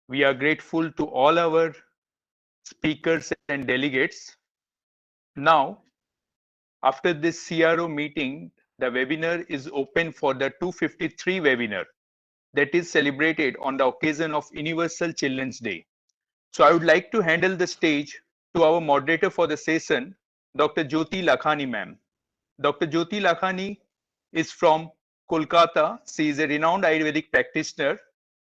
We are grateful to all our speakers and delegates. Now, after this CRO meeting, the webinar is open for the 253 webinar that is celebrated on the occasion of Universal Children's Day. So I would like to handle the stage to our moderator for the session, Dr. Jyoti Lakhani ma'am. Dr. Jyoti Lakhani is from Kolkata. She is a renowned Ayurvedic practitioner.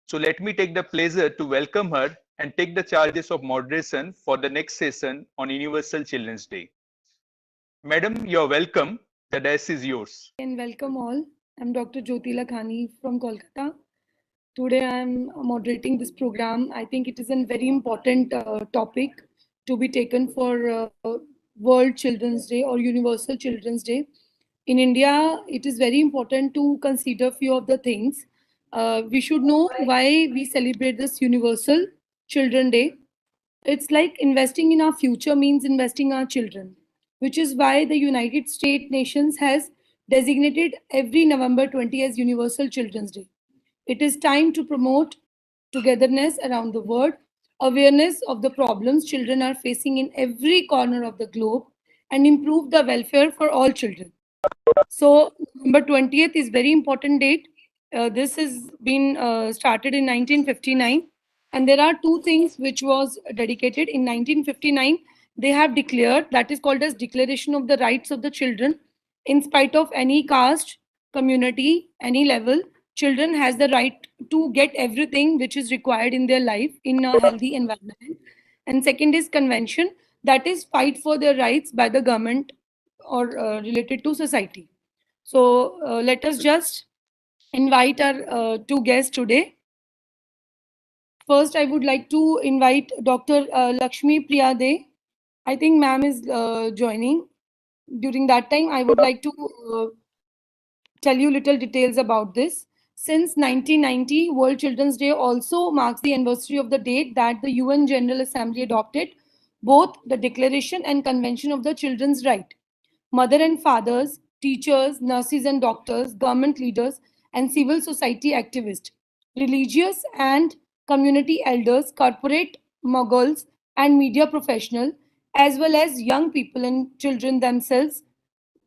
So let me take the pleasure to welcome her and take the charges of moderation for the next session on Universal Children's Day. Madam, you're welcome. The desk is yours. And welcome all. I'm Dr. Jyoti Lakhani from Kolkata. Today I'm moderating this program. I think it is a very important topic to be taken for World Children's Day or Universal Children's Day. In India, it is very important to consider few of the things. We should know why we celebrate this Universal Children Day. It's like investing in our future means investing in our children, which is why the United States nations has designated every November 20 as Universal Children's Day. It is time to promote togetherness around the world, awareness of the problems children are facing in every corner of the globe, and improve the welfare for all children. So November 20th is very important date. This has been started in 1959, and there are two things which was dedicated in 1959. They have declared, that is called as Declaration of the Rights of the Children. In spite of any caste, community, any level, children has the right to get everything which is required in their life in a healthy environment. And second is convention, that is fight for their rights by the government or related to society. So let us just invite our two guests today. First, I would like to invite Dr. Lakshmi Priyade. I think ma'am is joining. During that time, I would like to tell you little details about this. Since 1990, World Children's Day also marks the anniversary of the date that the UN General Assembly adopted both the Declaration and Convention of the Children's Right. Mother and fathers, teachers, nurses and doctors, government leaders, and civil society activists, religious and community elders, corporate moguls, and media professionals, as well as young people and children themselves,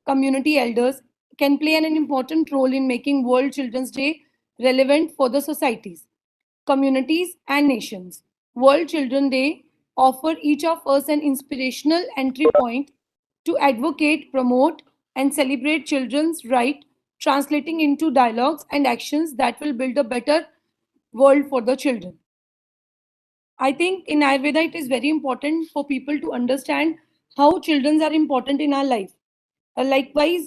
community elders, can play an important role in making World Children's Day relevant for the societies, communities, and nations. World Children's Day offer each of us an inspirational entry point to advocate, promote, and celebrate children's rights, translating into dialogues and actions that will build a better world for the children. I think in Ayurveda, it is very important for people to understand how children are important in our life. Likewise,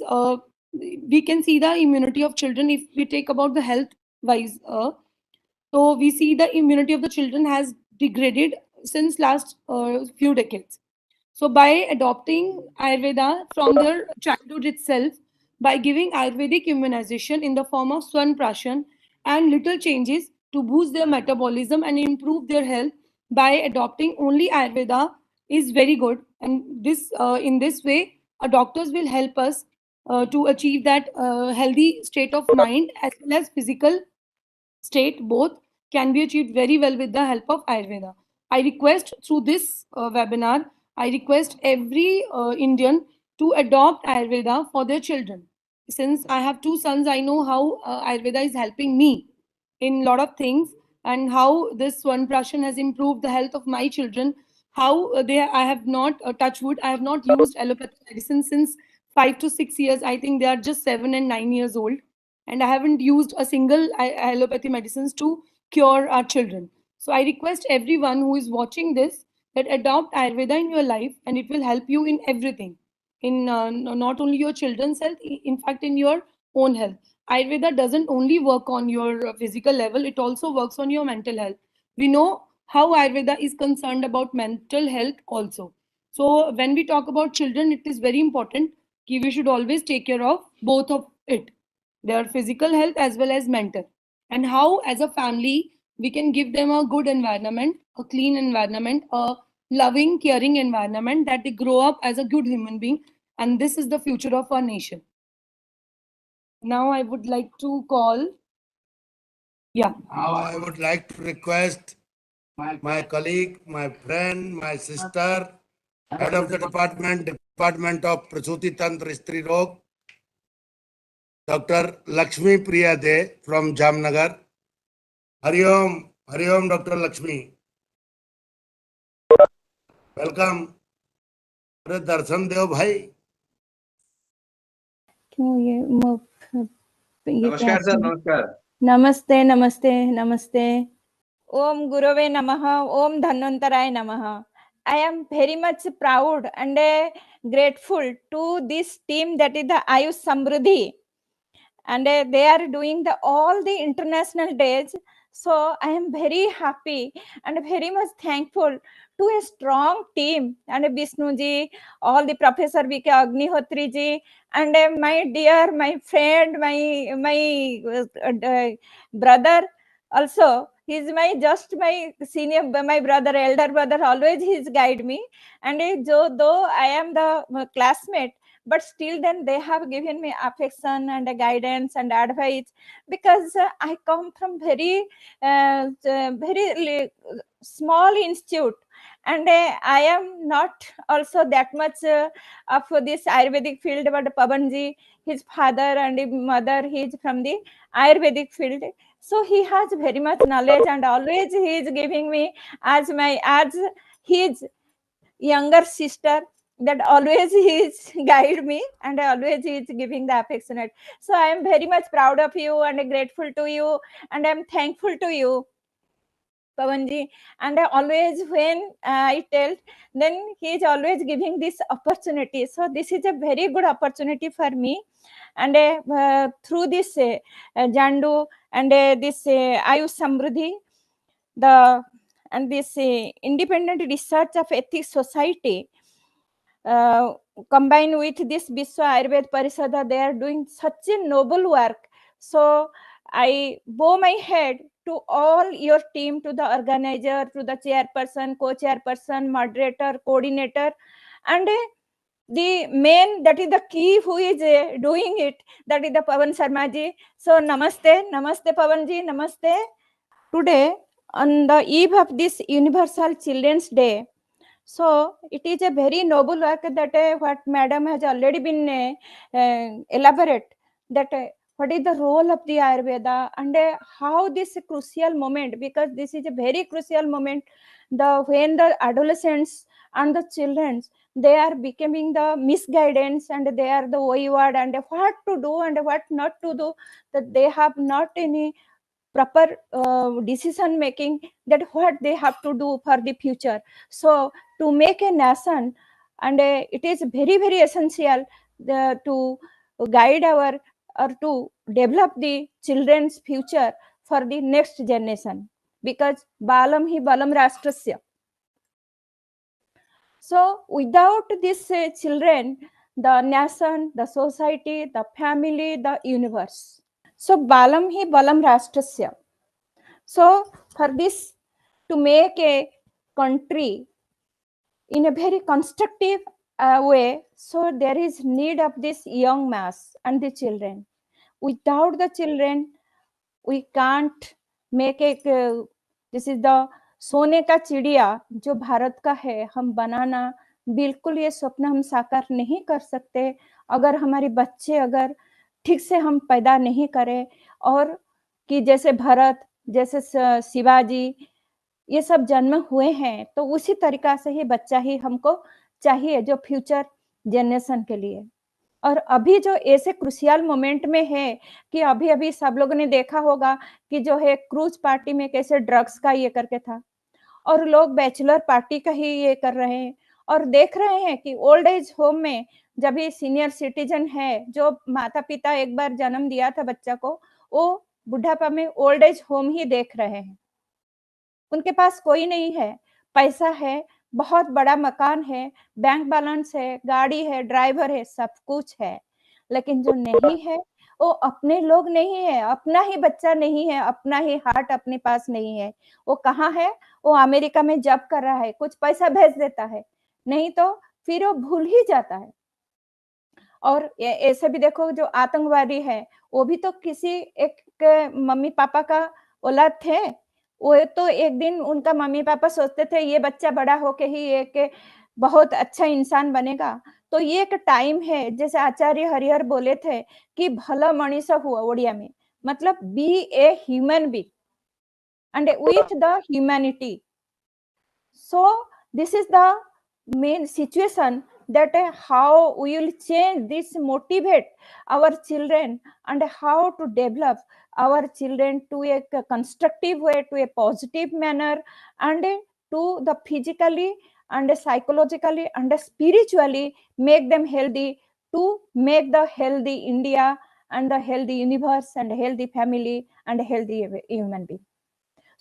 we can see the immunity of children if we take about the health wise. So we see the immunity of the children has degraded since last few decades. So by adopting Ayurveda from their childhood itself, by giving Ayurvedic immunization in the form of Swan Prashan and little changes to boost their metabolism and improve their health by adopting only Ayurveda is very good. And this in this way, doctors will help us to achieve that healthy state of mind as well as physical state. Both can be achieved very well with the help of Ayurveda. I request through this webinar, I request every Indian to adopt Ayurveda for their children. Since I have two sons, I know how Ayurveda is helping me in a lot of things, and how this one prashan has improved the health of my children. How I have not touch wood, I have not used allopathic medicine since 5 to 6 years. I think they are just 7 and 9 years old, and I haven't used a single allopathy medicines to cure our children. So I request everyone who is watching this that adopt Ayurveda in your life, and it will help you in everything, in not only your children's health, in fact in your own health. Ayurveda doesn't only work on your physical level; it also works on your mental health. We know how Ayurveda is concerned about mental health also. So when we talk about children, it is very important that we should always take care of both of it, their physical health as well as mental, and how as a family we can give them a good environment, a clean environment, a loving caring environment, that they grow up as a good human being, and this is the future of our nation. Now I would like to call, yeah, Now I would like to request my colleague, my friend, my sister, head of the Department of Prasuti Tantra Stri Rog, Dr. Lakshmi Priya De from Jamnagar. Hari Om, Dr. Lakshmi. Welcome. अरे दर्शन देव भाई. क्यों ये नमस्कार sir, नमस्कार. नमस्ते नमस्ते नमस्ते. ओम गुरवे नमः. ओम धन्वंतराय नमः. I am very much proud and grateful to this team, that is the Ayush Samruddhi, and they are doing all the international days. So I am very happy and very much thankful to a strong team, and Vishnu ji, all the Professor V.K. Agnihotri ji, and my dear, my friend, my brother also. He is my senior, my brother, elder brother. Always he guide me, and though I am the classmate, but still then they have given me affection and guidance and advice, because I come from very small institute, and I am not also that much of this Ayurvedic field, but Pavanji, his father and his mother, he is from the Ayurvedic field, so he has very much knowledge, and always he is giving me as his younger sister, that always he is guide me, and always he is giving the affectionate. So I am very much proud of you and grateful to you, and I am thankful to you, Pavanji. And always when I tell, then he is always giving this opportunity. So this is a very good opportunity for me, and through this Jandu and this Ayush Samruddhi, and this independent research of ethics society, combined with this Vishwa Ayurveda Parishad, they are doing such a noble work. So I bow my head to all your team, to the organizer, to the chairperson, co-chairperson, moderator, coordinator, and the main, that is the key, who is doing it, that is the Pavan Sharma ji. So namaste Pavan ji, namaste. Today, on the eve of this Universal Children's Day, so it is a very noble work that what madam has already been elaborate, that what is the role of the Ayurveda, and how this crucial moment, because this is a very crucial moment, when the adolescents and the children, they are becoming the misguidance, and they are the wayward, and what to do and what not to do, that they have not any proper decision making, that what they have to do for the future. So to make a nation, and it is very essential to guide our, or to develop the children's future for the next generation, because balam hi balam rashtrasya. So without these children, the nation, the society, the family, the universe. So balam hi balam rashtrasya. So for this, to make a country in a very constructive way, so there is need of this young mass and the children. Without the children, we can't make a this is the सोने का चिड़िया जो भारत का है, हम बनाना बिल्कुल ये स्वप्न हम साकार नहीं कर सकते अगर हमारे बच्चे अगर ठीक से हम पैदा नहीं करें, और कि जैसे भरत, जैसे शिवाजी, ये सब जन्म हुए हैं, तो उसी तरीका से ही बच्चा ही हमको चाहिए जो फ्यूचर जनरेशन के लिए। और अभी जो ऐसे क्रूशियल मोमेंट में है कि अभी सब लोगों ने देखा होगा कि जो है क्रूज पार्टी में कैसे ड्रग्स का ये करके था, और लोग बैचलर पार्टी का ही ये कर रहे हैं, और देख रहे हैं कि ओल्ड एज होम में जब ये सीनियर सिटीजन है, जो माता पिता एक बार जन्म दिया था बच्चा को, वो बुढ़ापा में ओल्ड एज होम ही देख रहे हैं। उनके पास कोई नहीं है, पैसा है, बहुत बड़ा मकान है, बैंक बैलेंस है, गाड़ी है, ड्राइवर है, सब कुछ है, लेकिन जो नहीं है वो अपने लोग नहीं है, अपना ही बच्चा नहीं है, अपना ही हार्ट अपने पास नहीं है। वो कहाँ है? वो अमेरिका में जॉब कर रहा है, कुछ पैसा भेज देता है, नहीं तो फिर वो भूल ही जाता है। और ऐसे भी देखो जो आतंकवादी है, वो भी तो किसी एक मम्मी पापा का औलाद थे, वो तो एक दिन उनका मम्मी पापा सोचते थे ये बच्चा बड़ा होके ही एक बहुत अच्छा इंसान बनेगा। तो ये एक टाइम है, जैसे आचार्य हरिहर बोले थे कि भला मनीष हुआ ओडिया में, मतलब be a human being and with the humanity. So this is the main situation, that how we will change this, motivate our children, and how to develop our children to a constructive way, to a positive manner, and to the physically and psychologically and spiritually make them healthy, to make the healthy India and the healthy universe and healthy family and healthy human being.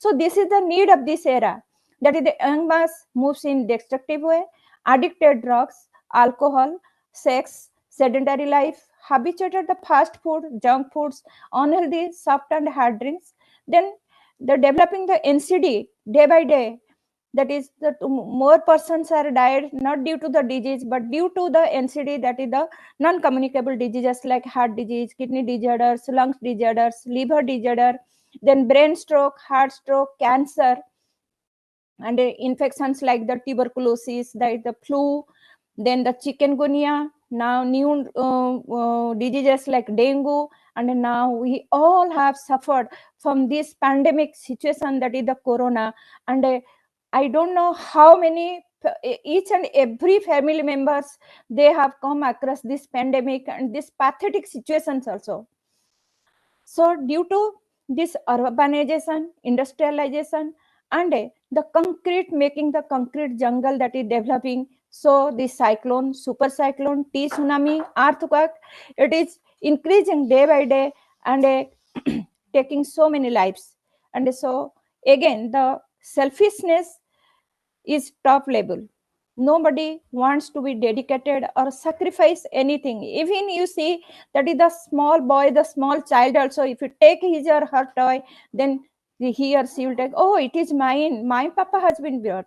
So this is the need of this era, that is the young mass moves in destructive way, addicted drugs, alcohol, sex, sedentary life, habituated the fast food, junk foods, unhealthy soft and hard drinks. Then the developing the NCD day by day, that is the more persons are died not due to the disease but due to the NCD, that is the non-communicable diseases like heart disease, kidney disorders, lungs disorders, liver disorder, then brain stroke, heart stroke, cancer, and infections like the tuberculosis, the flu, then the chikungunya, now new diseases like dengue, and now we all have suffered from this pandemic situation, that is the corona. And I don't know how many, each and every family members, they have come across this pandemic and this pathetic situations also. So due to this urbanization, industrialization, and the concrete, making the concrete jungle that is developing, so the cyclone, super cyclone, T tsunami, earthquake, it is increasing day by day, and taking so many lives. And so again, the selfishness is top level. Nobody wants to be dedicated or sacrifice anything. Even you see that is the small boy, the small child also, if you take his or her toy, then he or she will take, oh, it is mine, my papa has been brought.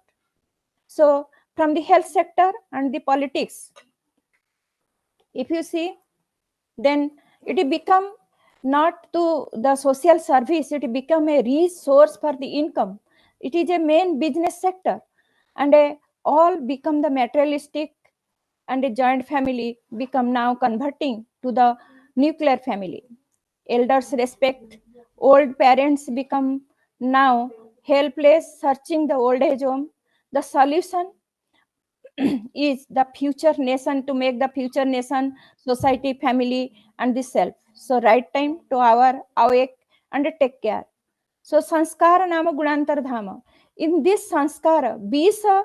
So from the health sector and the politics, if you see, then it will become not to the social service, it will become a resource for the income. It is a main business sector, and all become the materialistic, and a joint family become now converting to the nuclear family. Elders respect, old parents become now helpless, searching the old age home. The solution is the future nation, to make the future nation, society, family, and the self. So right time to our awake and take care. So sanskara nama gunantar dhama. In this sanskara, bisa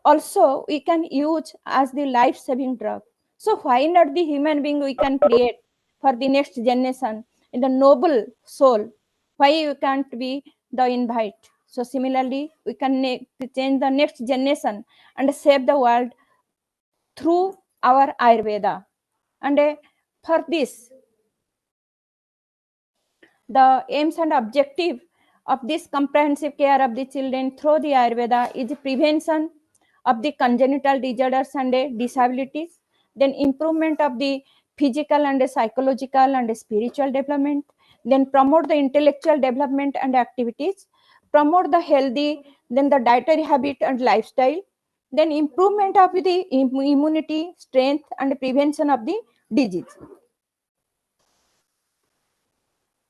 also we can use as the life-saving drug. So why not the human being we can create for the next generation in the noble soul? Why you can't be the invite? So similarly, we can change the next generation and save the world through our Ayurveda. And for this, the aims and objective of this comprehensive care of the children through the Ayurveda is prevention of the congenital disorders and disabilities, then improvement of the physical and psychological and spiritual development, then promote the intellectual development and activities, promote the healthy, then the dietary habit and lifestyle, then improvement of the immunity, strength, and prevention of the disease.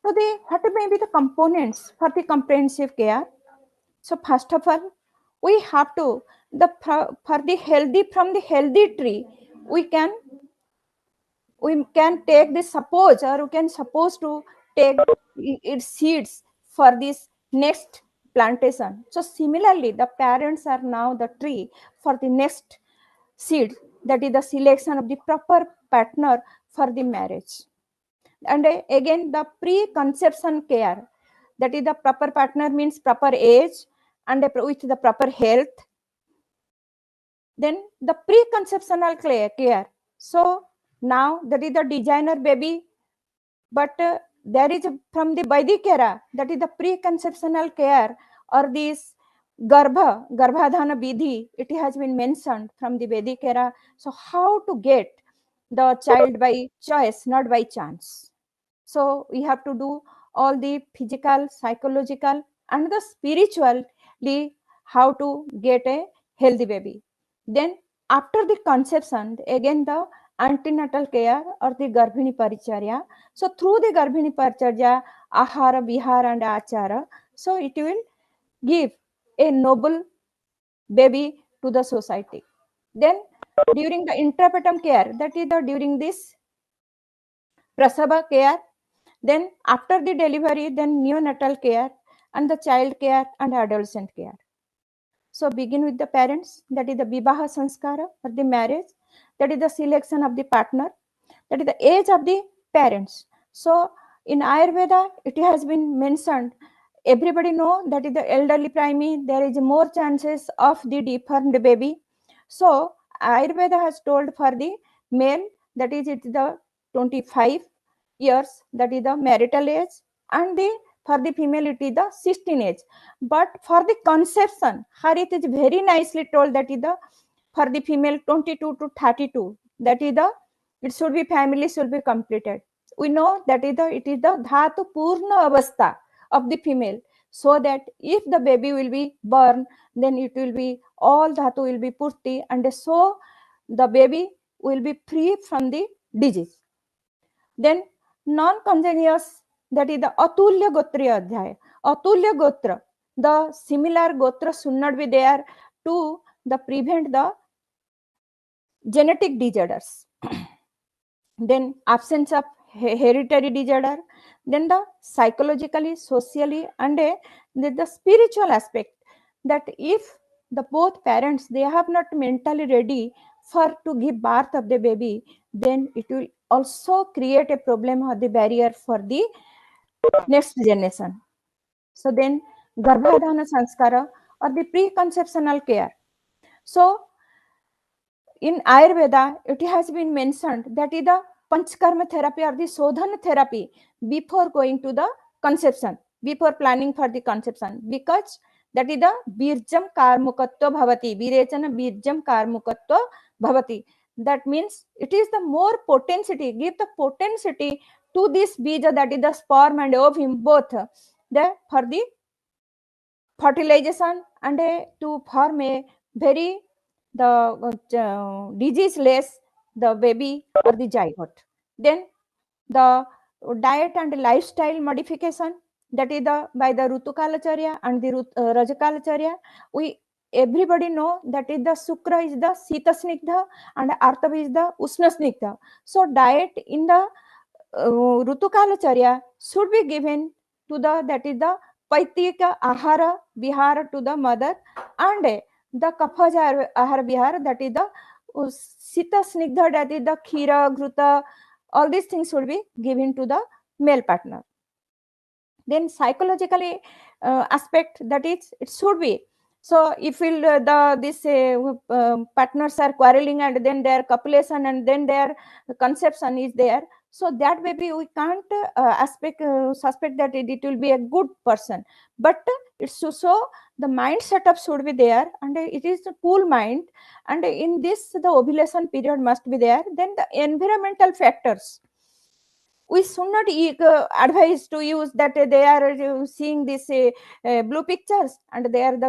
So what may be the components for the comprehensive care? So first of all, we have to, for the healthy, from the healthy tree, we can take the suppose, or we can suppose to take its seeds for this next plantation. So similarly, the parents are now the tree for the next seed, that is the selection of the proper partner for the marriage. And again, the pre-conception care, that is the proper partner means proper age and with the proper health. Then the pre-conceptional care. So now that is the designer baby, but there is from the Vedic era, that is the pre-conceptional care, or this garbhadhana vidhi, it has been mentioned from the Vedic era. So how to get the child by choice, not by chance. So we have to do all the physical, psychological, and the spiritually how to get a healthy baby. Then after the conception, again the antenatal care or the Garbhini Paricharya. So through the Garbhini Paricharya, Ahara, Vihara and Achara, so it will give a noble baby to the society. Then during the intrapretum care, that is the during this prasava care, then after the delivery, then neonatal care and the child care and adolescent care. So begin with the parents, that is the vivaha sanskara or the marriage, that is the selection of the partner, that is the age of the parents. So in Ayurveda, it has been mentioned, everybody know that is the elderly primary, there is more chances of the deformed baby. So Ayurveda has told for the male, that is it the 25 years, that is the marital age, and the for the female it is the 16 age. But for the conception, here it is very nicely told that is the for the female 22 to 32, that is the it should be family should be completed. We know that is the it is the dhatu purna avastha of the female, so that if the baby will be born, then it will be all dhatu will be purti, and so the baby will be free from the disease. Then non-consanguineous, that is the atulya gotriya adhyaya. Atulya gotra, the similar gotra should not be there to the prevent the genetic disorders. Then absence of hereditary disorder, then the psychologically, socially, and the spiritual aspect, that if the both parents they have not mentally ready for to give birth of the baby, then it will also create a problem or the barrier for the next generation. So then garbhadhana sanskara or the preconceptional care. So in Ayurveda, it has been mentioned that is the Panchkarma therapy or the Sodhana therapy before going to the conception, before planning for the conception, because that is the Birjam Karmukatva Bhavati, Virechana Birjam Karmukatva Bhavati. That means it is the more potensity, give the potensity to this bija, that is the sperm and ovum, both the for the fertilization and to form a very the disease-less the baby or the zygote. Then the diet and lifestyle modification, that is the by the Rutukalacharya and the Rajakalacharya. We everybody know that is the Sukra is the Sita Snigdha and Artava is the Usna Snigdha. So diet in the Rutukalacharya should be given to the, that is the Paitika Ahara Vihara to the mother, and the Kapha Ahara Vihara, that is the Sita Snigdha, that is the Khira, Gruta, all these things should be given to the male partner. Then psychologically aspect, that is it should be, so if this partners are quarreling and then their copulation and then their conception is there, so that baby we can't suspect that it will be a good person, but it's so the mind setup should be there, and it is a cool mind, and in this the ovulation period must be there. Then the environmental factors, we should not advise to use that they are seeing this blue pictures and there is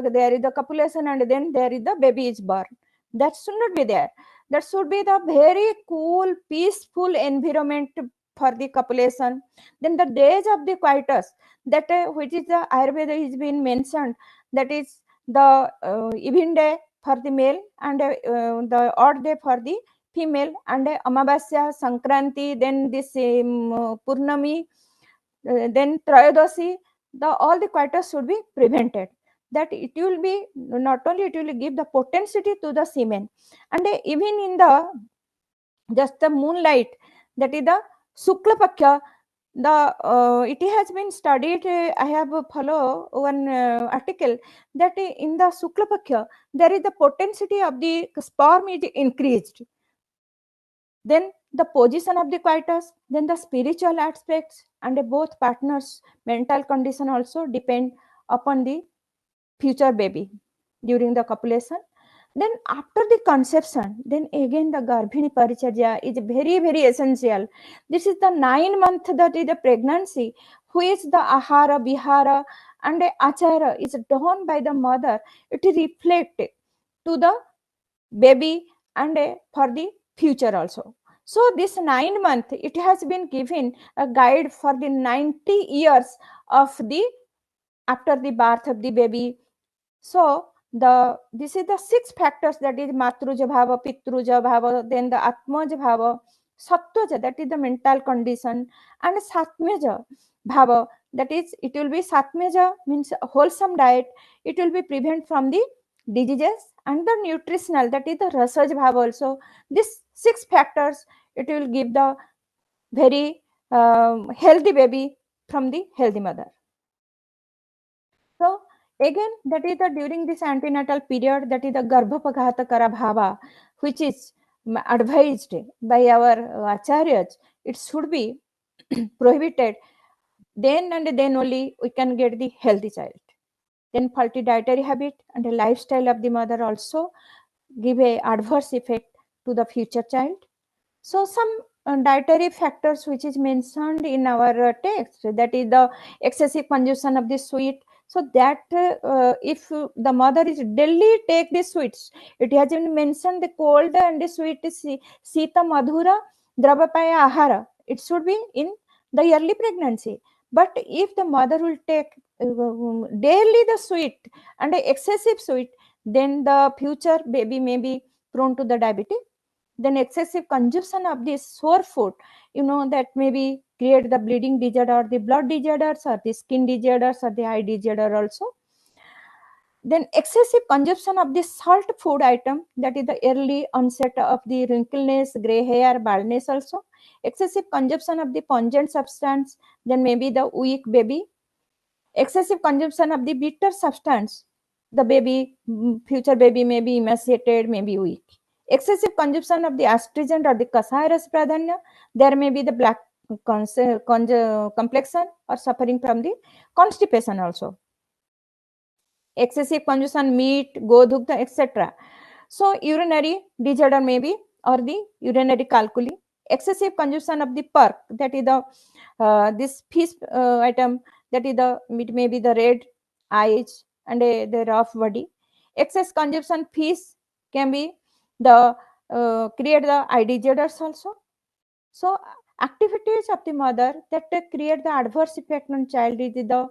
the copulation and then there is the baby is born. That should not be there. That should be the very cool, peaceful environment for the copulation. Then the days of the coitus, that which is the Ayurveda is being mentioned, that is the even day for the male and the odd day for the female, and Amavasya, Sankranti, then this Purnami, then Trayodasi, all the coitus should be prevented. That it will be not only it will give the potentiality to the semen, and even in the just the moonlight, that is the Sukla Paksha, the it has been studied. I have follow one article that in the Sukla Paksha there is the potentiality of the sperm is increased. Then the position of the coitus, then the spiritual aspects, and both partners' mental condition also depend upon the future baby during the copulation. Then after the conception, then again the Garbhini Paricharya is very, very essential. This is the 9 month that is the pregnancy, which the Ahara, Vihara and a achara is done by the mother, it reflects to the baby and for the future also. So this 9 month, it has been given a guide for the 90 years of the after the birth of the baby. So this is the 6 factors, that is matruja bhava, pitruja bhava, then the atmaja bhava, sattvaja, that is the mental condition, and satmeja bhava, that is it will be satmeja means wholesome diet, it will be prevent from the diseases, and the nutritional, that is the rasaj bhava also. These 6 factors, it will give the very healthy baby from the healthy mother. So again, that is the during this antenatal period, that is the garbhapaghatakara bhava, which is advised by our acharyas, it should be prohibited. Then and then only we can get the healthy child. Then faulty dietary habit and the lifestyle of the mother also give a adverse effect to the future child. So some dietary factors which is mentioned in our text, that is the excessive consumption of the sweet. So that if the mother is daily take the sweets, it has been mentioned the cold and the sweet is sita madhura dravapaya ahara, it should be in the early pregnancy. But if the mother will take daily the sweet and excessive sweet, then the future baby may be prone to the diabetes. Then excessive consumption of this sour food, that maybe create the bleeding disorder, the blood disorders, or the skin disorders, or the eye disorder also. Then excessive consumption of the salt food item, that is the early onset of the wrinkleness, gray hair, baldness also. Excessive consumption of the pungent substance, then maybe the weak baby. Excessive consumption of the bitter substance, the baby, future baby may be emaciated, may be weak. Excessive consumption of the astringent or the kasaya pradhanya, there may be the black complexion or suffering from the constipation also. Excessive consumption meat, godhugdha, etc. So urinary disorder may be, or the urinary calculi. Excessive consumption of the pork, that is the this fish item, that is it may be the red eyes and the rough body. Excess consumption fish can be the create the eye disorders also. So activities of the mother that create the adverse effect on child is the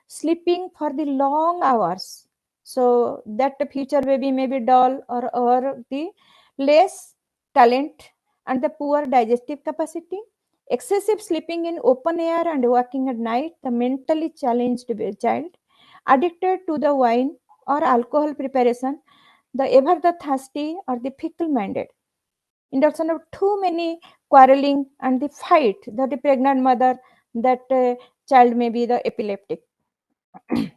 sleeping for the long hours. So that the future baby may be dull or the less talent and the poor digestive capacity. Excessive sleeping in open air and working at night, the mentally challenged child. Addicted to the wine or alcohol preparation, the ever the thirsty or the fickle minded. Induction of too many quarreling and the fight, that the pregnant mother, that child may be the epileptic. Then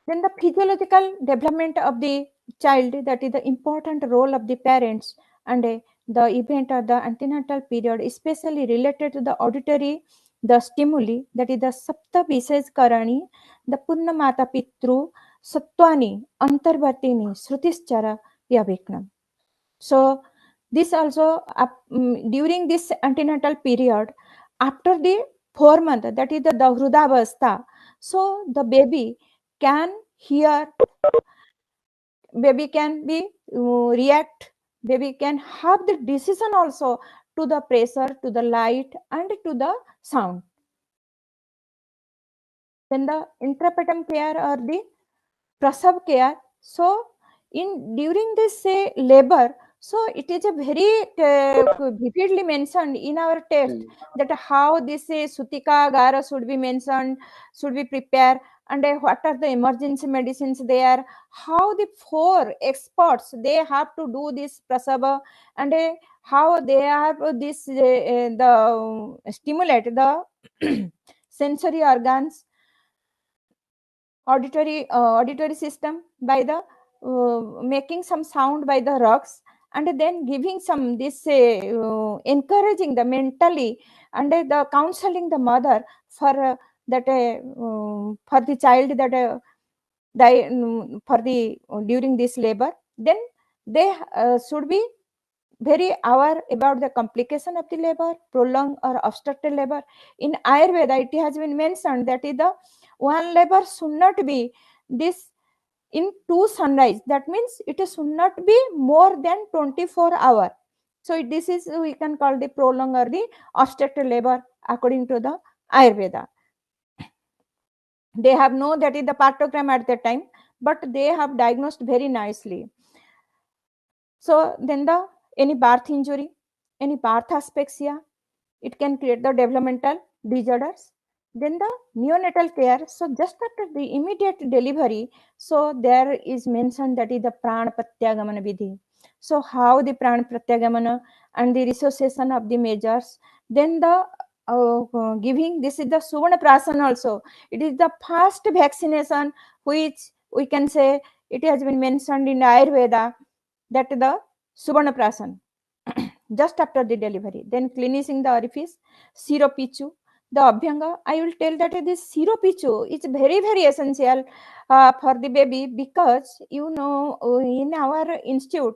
the physiological development of the child, that is the important role of the parents, and the event of the antenatal period, especially related to the auditory, the stimuli, that is the sapta vishes karani, the punna mata pitru, sattwani, antarvartini, shrutischara, yaviknam. So this also during this antenatal period, after the 4 month, that is the hrudavastha, so the baby can hear, baby can be react, baby can have the decision also to the pressure, to the light, and to the sound. Then the intrapretum care or the prasav care. So during this labor, so it is a very vividly mentioned in our text that how this sutika gara should be mentioned, should be prepared, and what are the emergency medicines there, how the 4 experts they have to do this prasava, and how they have this the stimulate the sensory organs, auditory system by the making some sound by the rocks, and then giving some this encouraging the mentally, and the counseling the mother for that for the child that die for the during this labor. Then they should be very aware about the complication of the labor, prolonged or obstructed labor. In Ayurveda, it has been mentioned that the one labor should not be this in two sunrise. That means it should not be more than 24 hours. So this is, we can call the prolonged or the obstructed labor according to the Ayurveda. They have known that is the partogram at that time, but they have diagnosed very nicely. So then any birth injury, any birth asphyxia, it can create the developmental disorders. Then the neonatal care. So just after the immediate delivery, so there is mentioned that is the Pran Pratyagamana Vidhi. So how the Pran Pratyagamana and the resuscitation of the measures. Then the giving, this is the Suvarna Prasan also. It is the first vaccination which we can say it has been mentioned in Ayurveda, that the Suvarna Prasan just after the delivery. Then cleansing the orifice, Siropichu, the Abhyanga. I will tell that this Siropichu is very, very essential for the baby, because you know, in our institute,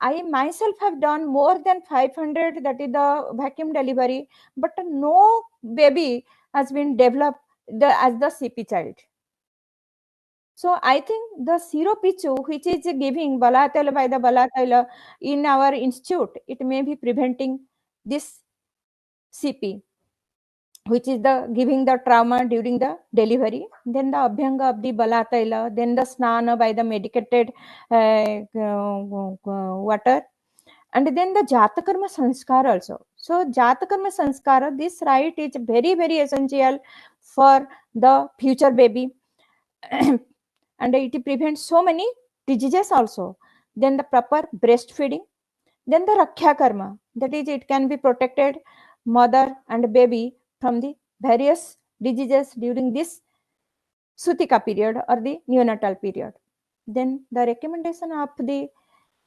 I myself have done more than 500, that is the vacuum delivery, but no baby has been developed as the CP child. So I think the Siropichu, which is giving Balataila by the Balataila in our institute, it may be preventing this CP, which is the giving the trauma during the delivery. Then the Abhyanga of the Balataila, then the Snana by the medicated water. And then the Jatakarma Sanskar also. So Jatakarma Sanskara, this rite is very, very essential for the future baby. And it prevents so many diseases also. Then the proper breastfeeding. Then the Rakhya Karma, that is, it can be protected mother and baby from the various diseases during this Sutika period or the neonatal period. Then the recommendation of the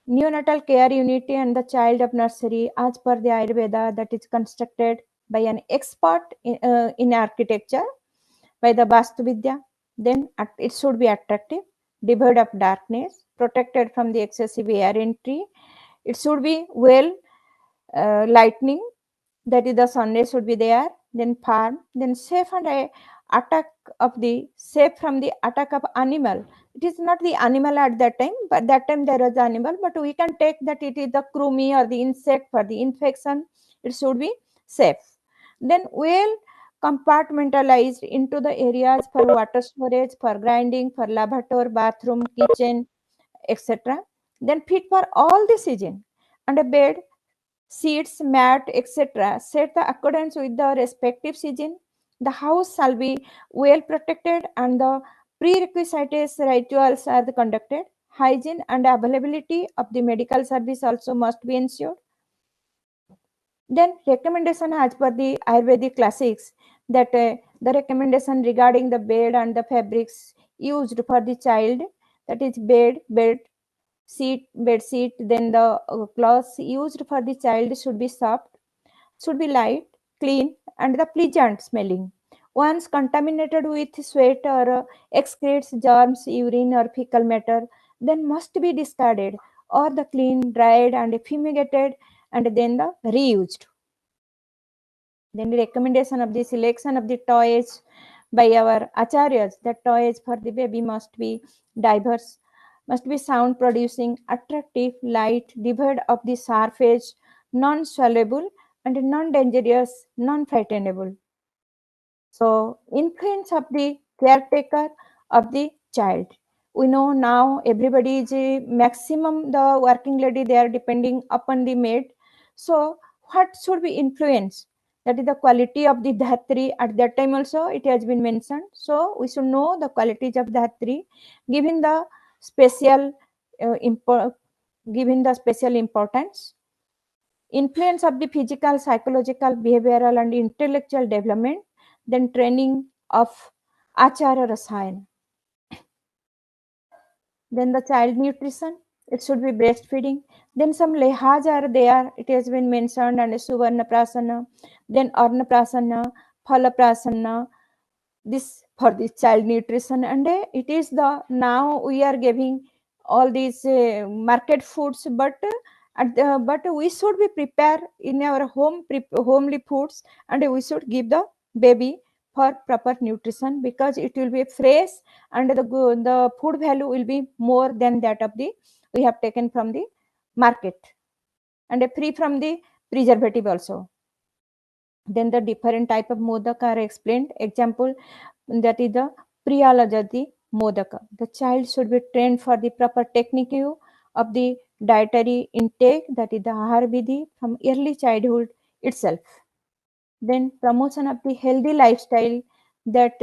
neonatal care unit and the child of nursery as per the Ayurveda, that is constructed by an expert in architecture by the Vastu Vidya. Then it should be attractive, devoid of darkness, protected from the excessive air entry. It should be well lightning, that is the sun rays should be there. Then farm, then safe and attack of the safe from the attack of animal. It is not the animal at that time, but that time there was the animal, but we can take that it is the krumi or the insect for the infection. It should be safe. Then well compartmentalized into the areas for water storage, for grinding, for lavatory, bathroom, kitchen, etc. Then fit for all the season. And a bed, seats, mat, etc. set the accordance with the respective season. The house shall be well protected and the prerequisites rituals are conducted. Hygiene and availability of the medical service also must be ensured. Then recommendation as per the Ayurvedic classics, that the recommendation regarding the bed and the fabrics used for the child, that is bed sheet, bed sheet, then the cloths used for the child should be soft, should be light, clean, and the pleasant smelling. Once contaminated with sweat or excretes germs, urine, or fecal matter, then must be discarded or the clean, dried, and fumigated, and then the reused. Then the recommendation of the selection of the toys by our acharyas, that toys for the baby must be diverse, must be sound producing, attractive, light, devoid of the sharp edge, non-swallowable, and non-dangerous, non-frightenable. So influence of the caretaker of the child. We know now everybody is maximum the working lady, they are depending upon the maid. So what should be influenced? That is the quality of the dhatri. At that time also it has been mentioned. So we should know the qualities of dhatri, given the special given the special importance. Influence of the physical, psychological, behavioral, and intellectual development. Then training of achara rasayana. Then the child nutrition, it should be breastfeeding. Then some lehas are there, it has been mentioned, and suvarna prasana, then arna prasana, phala prasana, this for the child nutrition. And it is the, now we are giving all these market foods, but But we should be prepared in our homely foods, and we should give the baby for proper nutrition, because it will be fresh, and the food value will be more than that of the we have taken from the market, and free from the preservative also. Then the different type of modak are explained. Example, that is the Priyalajati modaka. The child should be trained for the proper technique of the dietary intake, that is the Ahar Vidhi, from early childhood itself. Then promotion of the healthy lifestyle, that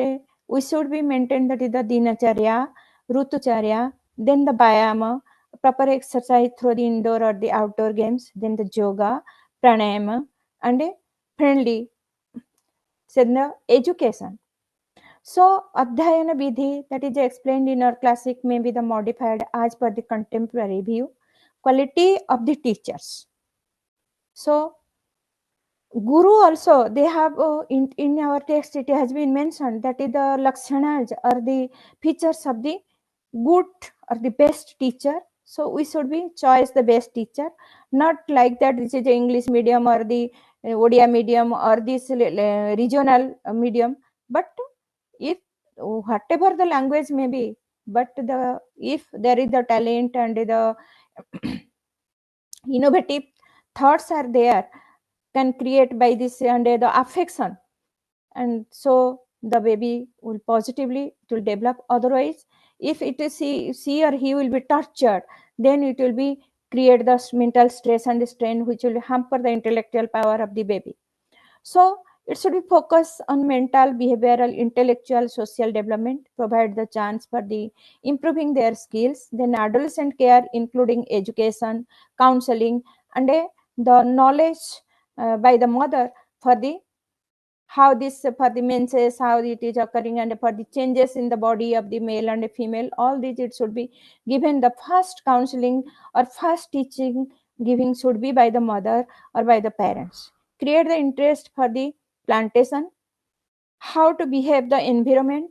we should be maintained, that is the Dinacharya, Rutucharya, then the Vyayama, proper exercise through the indoor or the outdoor games, then the yoga, pranayama, and a friendly education. So, Adhyayana Vidhi, that is explained in our classic, may be the modified as per the contemporary view. Quality of the teachers. So, Guru also, they have in our text, it has been mentioned, that is the Lakshanas or the features of the good or the best teacher. So, we should be choice the best teacher, not like that this is the English medium or the Odia medium or this regional medium, but if whatever the language may be, but if there is the talent and the innovative thoughts are there, can create by this and the affection, and so the baby will positively, it will develop. Otherwise, if it is she or he will be tortured, then it will be create the mental stress and the strain, which will hamper the intellectual power of the baby. So it should be focused on mental, behavioral, intellectual, social development, provide the chance for the improving their skills. Then adolescent care, including education, counseling, and the knowledge by the mother for the how this for the menses, how it is occurring, and for the changes in the body of the male and the female. All these it should be given the first counseling or first teaching giving should be by the mother or by the parents. Create the interest for the plantation, how to behave the environment,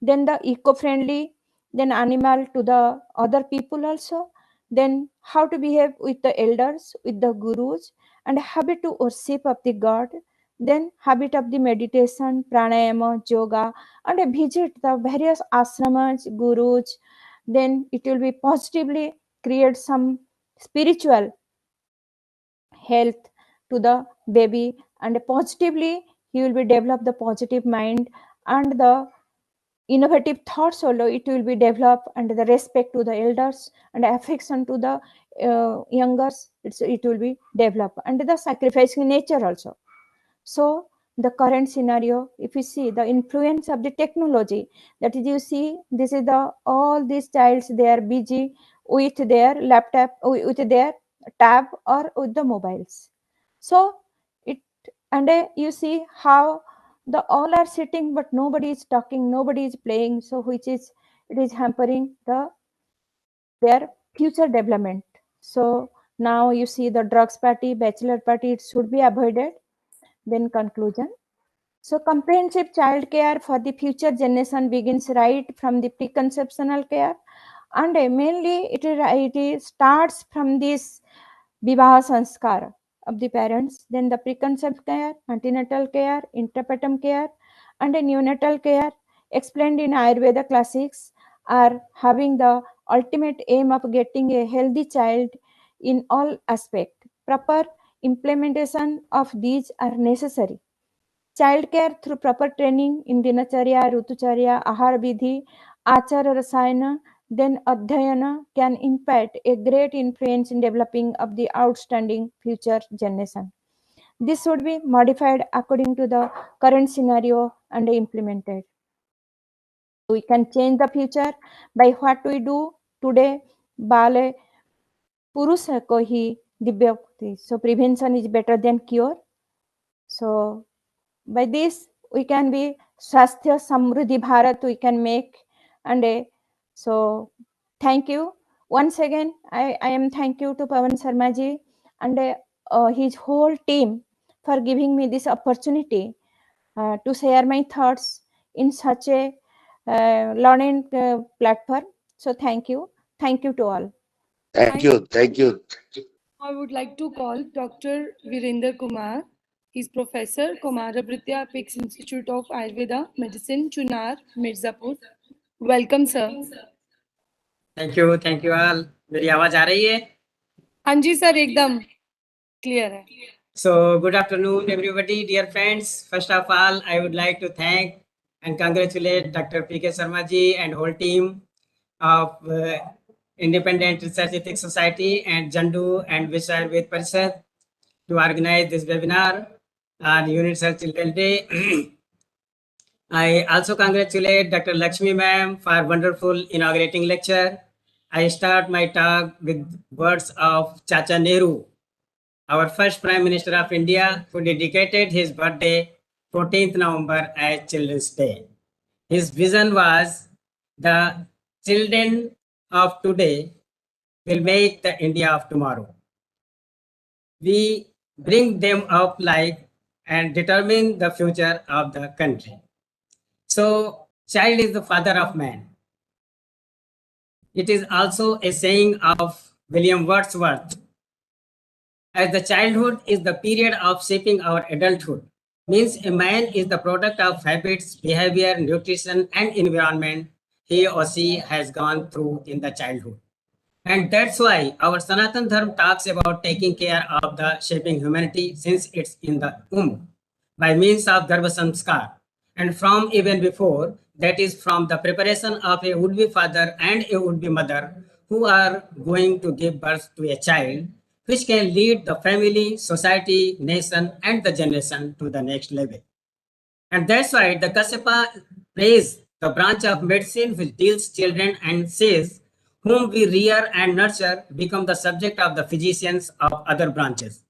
then the eco-friendly, then animal to the other people also, then how to behave with the elders, with the gurus, and habit to worship of the god, then habit of the meditation, pranayama, yoga, and visit the various ashramas, gurus. Then it will be positively create some spiritual health to the baby, and positively he will be develop the positive mind and the innovative thoughts also it will be developed, and the respect to the elders and affection to the youngers, it will be developed, and the sacrificing nature also. So the current scenario, if you see the influence of the technology, that is, you see, this is the all these childs, they are busy with their laptop, with their tab or with the mobiles. So it, and you see how the all are sitting but nobody is talking, nobody is playing, so which is, it is hampering their future development. So now you see the drugs party, bachelor party, it should be avoided. Then conclusion. So comprehensive child care for the future generation begins right from the preconceptional care, and mainly it starts from this vivaha sanskar of the parents, then the preconceptive care, antenatal care, interpretum care, and a neonatal care explained in Ayurveda classics are having the ultimate aim of getting a healthy child in all aspects. Proper implementation of these are necessary. Childcare through proper training in Dinacharya, Rutucharya, Ahar Vidhi, Achara Rasayana, then Adhyayana can impact a great influence in developing of the outstanding future generation. This should be modified according to the current scenario and implemented. We can change the future by what we do today. Bale Purusha ko hi divya bhakti. So prevention is better than cure. So by this we can be Swasthya Samruddhi Bharat we can make, and so thank you once again. I am thank you to Pawan Sharma ji and his whole team for giving me this opportunity to share my thoughts in such a learning platform. So thank you to all. Thank you. I would like to call Dr. Virender Kumar. He's Professor, Kumarabritya Apex Institute of Ayurveda Medicine, Chunar, Mirzapur. Welcome, sir. Thank you all. मेरी आवाज आ रही है? हाँ जी sir, एकदम clear है। So good afternoon everybody, dear friends. First of all, I would like to thank and congratulate Dr. P.K. Sharma ji and whole team of Independent Research Ethics Society and Jandu and Vishwa Ayurveda Parishad to organize this webinar on Universal Children's Day. I also congratulate Dr. Lakshmi ma'am for wonderful inaugurating lecture. I start my talk with words of Chacha Nehru, our first Prime Minister of India, who dedicated his birthday 14th November as Children's Day. His vision was the children of today will make the India of tomorrow. We bring them up like and determine the future of the country. So, child is the father of man. It is also a saying of William Wordsworth. As the childhood is the period of shaping our adulthood, means a man is the product of habits, behavior, nutrition, and environment he or she has gone through in the childhood. And that's why our Sanatan Dharma talks about taking care of the shaping humanity since it's in the womb by means of Garbha Samskar. And from even before, that is from the preparation of a would-be father and a would-be mother who are going to give birth to a child, which can lead the family, society, nation, and the generation to the next level. And that's why the Kasyapa praise the branch of medicine which deals children and says, whom we rear and nurture become the subject of the physicians of other branches.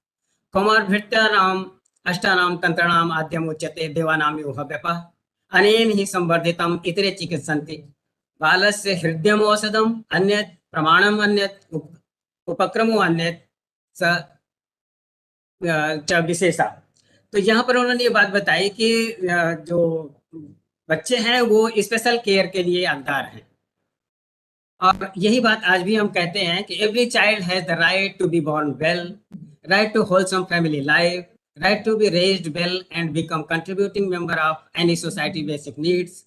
Kumar Bhrityanam Ashtanam Tantranam Adyam Uchate Devanami Uhabapa Anen hi Sambardhitam Itere Chikitsanti Balasya Hridyam Osadam Anyat Pramanam Anyat Upakramo Anyat Sa विशेषा। तो यहाँ पर उन्होंने ये बात बताई कि जो बच्चे हैं वो स्पेशल केयर के लिए हकदार हैं, और यही बात आज भी हम कहते हैं कि every child has the right to be born well, right to wholesome family life, right to be raised well and become contributing member of any society basic needs,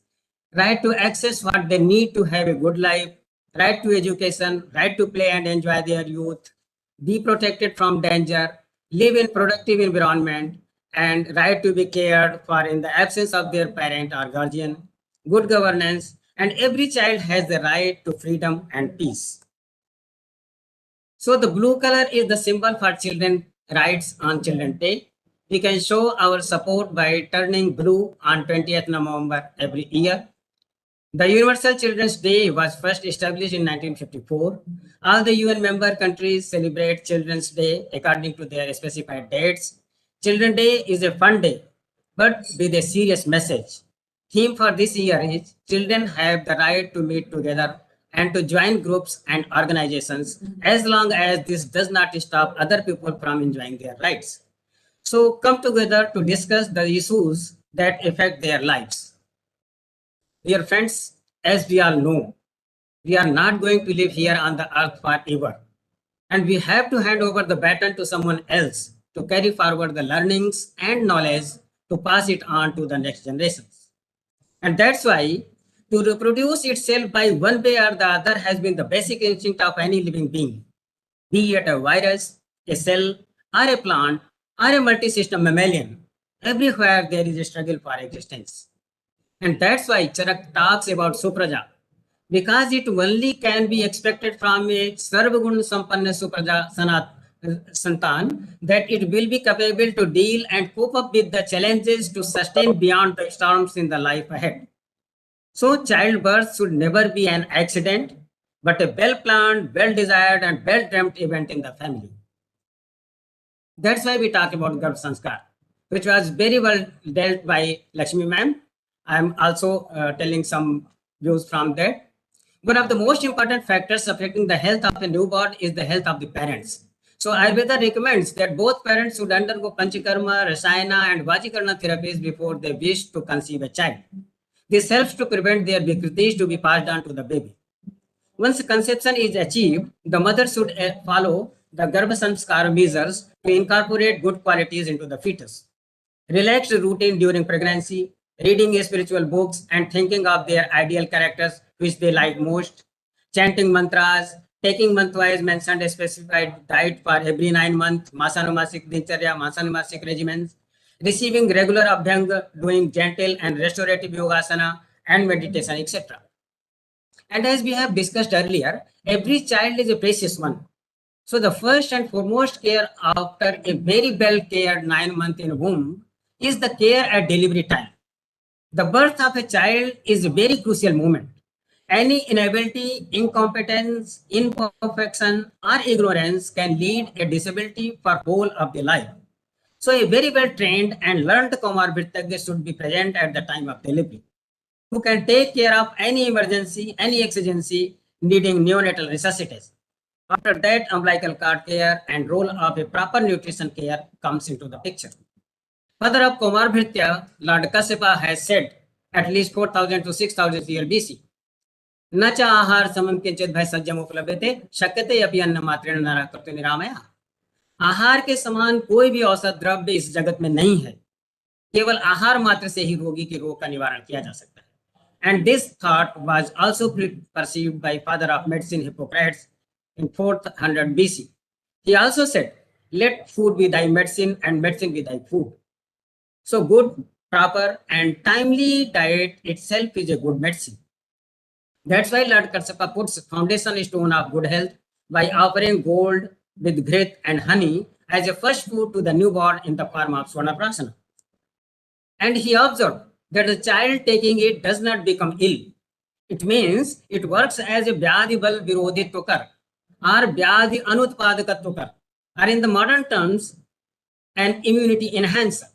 right to access what they need to have a good life, right to education, right to play and enjoy their youth, be protected from danger, live in productive environment, and right to be cared for in the absence of their parent or guardian, good governance, and every child has the right to freedom and peace. So the blue color is the symbol for children's rights on Children's Day. We can show our support by turning blue on 20th November every year. The Universal Children's Day was first established in 1954. All the UN member countries celebrate Children's Day according to their specified dates. Children's Day is a fun day, but with a serious message. Theme for this year is children have the right to meet together and to join groups and organizations as long as this does not stop other people from enjoying their rights. So come together to discuss the issues that affect their lives. Dear friends, as we all know, we are not going to live here on the earth forever. And we have to hand over the baton to someone else to carry forward the learnings and knowledge to pass it on to the next generations. And that's why to reproduce itself by one way or the other has been the basic instinct of any living being, be it a virus, a cell, or a plant, or a multi-system mammalian. Everywhere there is a struggle for existence. And that's why Charak talks about Supraja, because it only can be expected from a Sarvagun Sampanna Supraja Santan that it will be capable to deal and cope up with the challenges to sustain beyond the storms in the life ahead. So childbirth should never be an accident, but a well-planned, well-desired, and well-dreamt event in the family. That's why we talk about Garbha Sanskar, which was very well dealt by Lakshmi ma'am. I'm also telling some views from that. One of the most important factors affecting the health of a newborn is the health of the parents. So Ayurveda recommends that both parents should undergo Panchakarma, Rasayana, and Vajikarna therapies before they wish to conceive a child. This helps to prevent their vikritis to be passed on to the baby. Once conception is achieved, the mother should follow the Garbha Sanskar measures to incorporate good qualities into the fetus. Relaxed routine during pregnancy, reading spiritual books and thinking of their ideal characters which they like most, chanting mantras, taking month-wise mentioned a specified diet for every 9 months, masanumasik dincharya, masanumasik regimens, receiving regular abhyang, doing gentle and restorative yogasana and meditation, etc. And as we have discussed earlier, every child is a precious one. So the first and foremost care after a very well cared 9 months in womb is the care at delivery time. The birth of a child is a very crucial moment. Any inability, incompetence, imperfection, or ignorance can lead a disability for whole of the life. So a very well trained and learned comorbid should be present at the time of delivery, who can take care of any emergency, any exigency needing neonatal resuscitation. After that, umbilical cord care and role of a proper nutrition care comes into the picture. Father of comorbidity, Lord Kasyapa has said at least 4,000 to 6,000 years BC. न च आहार समम किंचित भय सज्जम उपलब्धते शक्यते अपि अन्न मात्रेण नरः कर्तुः निरामयः. आहार के समान कोई भी औषध द्रव्य इस जगत में नहीं है. केवल आहार मात्र से ही रोगी के रोग का निवारण किया जा सकता है. And this thought was also perceived by father of medicine Hippocrates in 400 BC. He also said, "Let food be thy medicine and medicine be thy food." So good, proper and timely diet itself is a good medicine. That's why Lord Kasyapa puts foundation stone of good health by offering gold with grit and honey as a first food to the newborn in the form of Swarnaprasana. And he observed that the child taking it does not become ill. It means it works as a vyadhi bal virodhitvakar or vyadhi anutpadakatvakar, or in the modern terms, an immunity enhancer.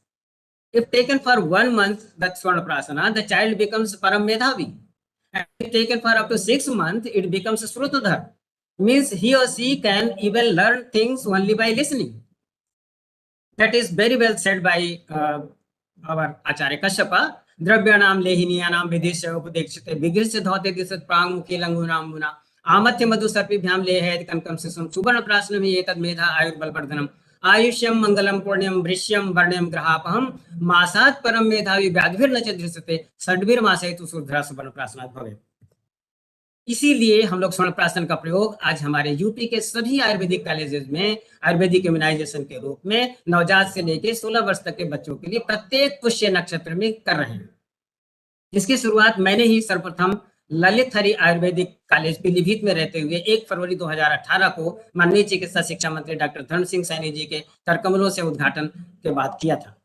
If taken for 1 month, that Swarnaprasana, the child becomes param medhavi. And if taken for up to 6 months, it becomes Srutudhar. Means he or she can even learn things only by listening. That is very well said by our Acharya Kasyapa. Drabyanam lehiniyanam vidisya upadekshite vigrisya dhauti disat prang mukhi langunam guna amatya madhu sarpibhyam lehet kankam sisam subarna prasnami etad medha ayurbal vardhanam आयुष्यम मंगलम पुण्यम वृष्यम वर्ण्यम ग्रहापहम मासात परम मेधावी व्याधिर् न चदृश्यते षड्भिर मासे तु सुधरा सुवर्ण प्राशनात् भवेत्. इसीलिए हम लोग स्वर्ण प्राशन का प्रयोग आज हमारे यूपी के सभी आयुर्वेदिक कॉलेजेस में आयुर्वेदिक इम्यूनाइजेशन के रूप में नवजात से लेकर 16 वर्ष तक के बच्चों के लिए प्रत्येक पुष्य नक्षत्र में कर रहे हैं. इसकी शुरुआत मैंने ही सर्वप्रथम ललित हरि आयुर्वेदिक कॉलेज पीलीभीत में रहते हुए 1 फरवरी 2018 को माननीय चिकित्सा शिक्षा मंत्री डॉक्टर धर्म सिंह सैनी जी के करकमलों से उद्घाटन के बाद किया था.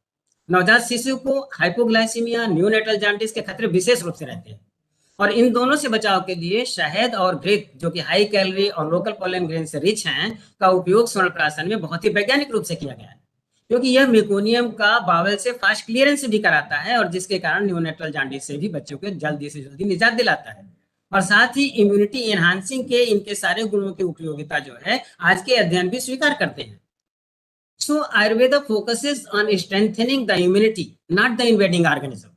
नवजात शिशु को हाइपोग्लाइसीमिया, न्यूनेटल जॉन्डिस के खतरे विशेष रूप से रहते हैं और इन दोनों से बचाव के लिए शहद और घृत, जो कि हाई कैलोरी और लोकल पोलन ग्रेन से रिच हैं, का उपयोग स्वर्ण प्राशन में बहुत ही वैज्ञानिक रूप से किया गया है, क्योंकि यह मेकोनियम का बावल से फास्ट क्लियरेंस भी कराता है और जिसके कारण न्यूनेटल जॉन्डिस से भी बच्चों को जल्दी से जल्दी निजात दिलाता है और साथ ही इम्यूनिटी एनहांसिंग के इनके सारे गुणों की उपयोगिता जो है आज के अध्ययन भी स्वीकार करते हैं. So Ayurveda focuses on strengthening the immunity, not the invading organism.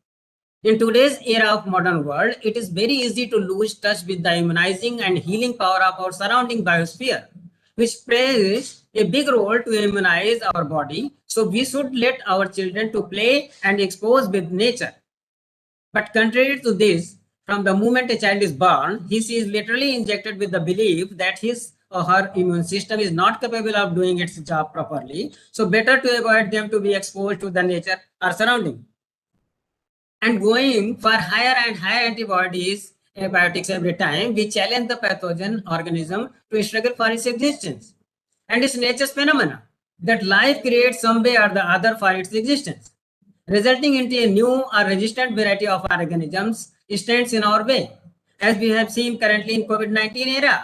In today's era of modern world, it is very easy to lose touch with the immunizing and healing power of our surrounding biosphere, which plays a big role to immunize our body. So we should let our children to play and expose with nature. But contrary to this, from the moment a child is born, he is literally injected with the belief that his or her immune system is not capable of doing its job properly. So better to avoid them to be exposed to the nature or surrounding. And going for higher and higher antibiotics every time, we challenge the pathogen organism to struggle for its existence. And it's nature's phenomena that life creates some way or the other for its existence, resulting into a new or resistant variety of organisms stands in our way, as we have seen currently in COVID-19 era.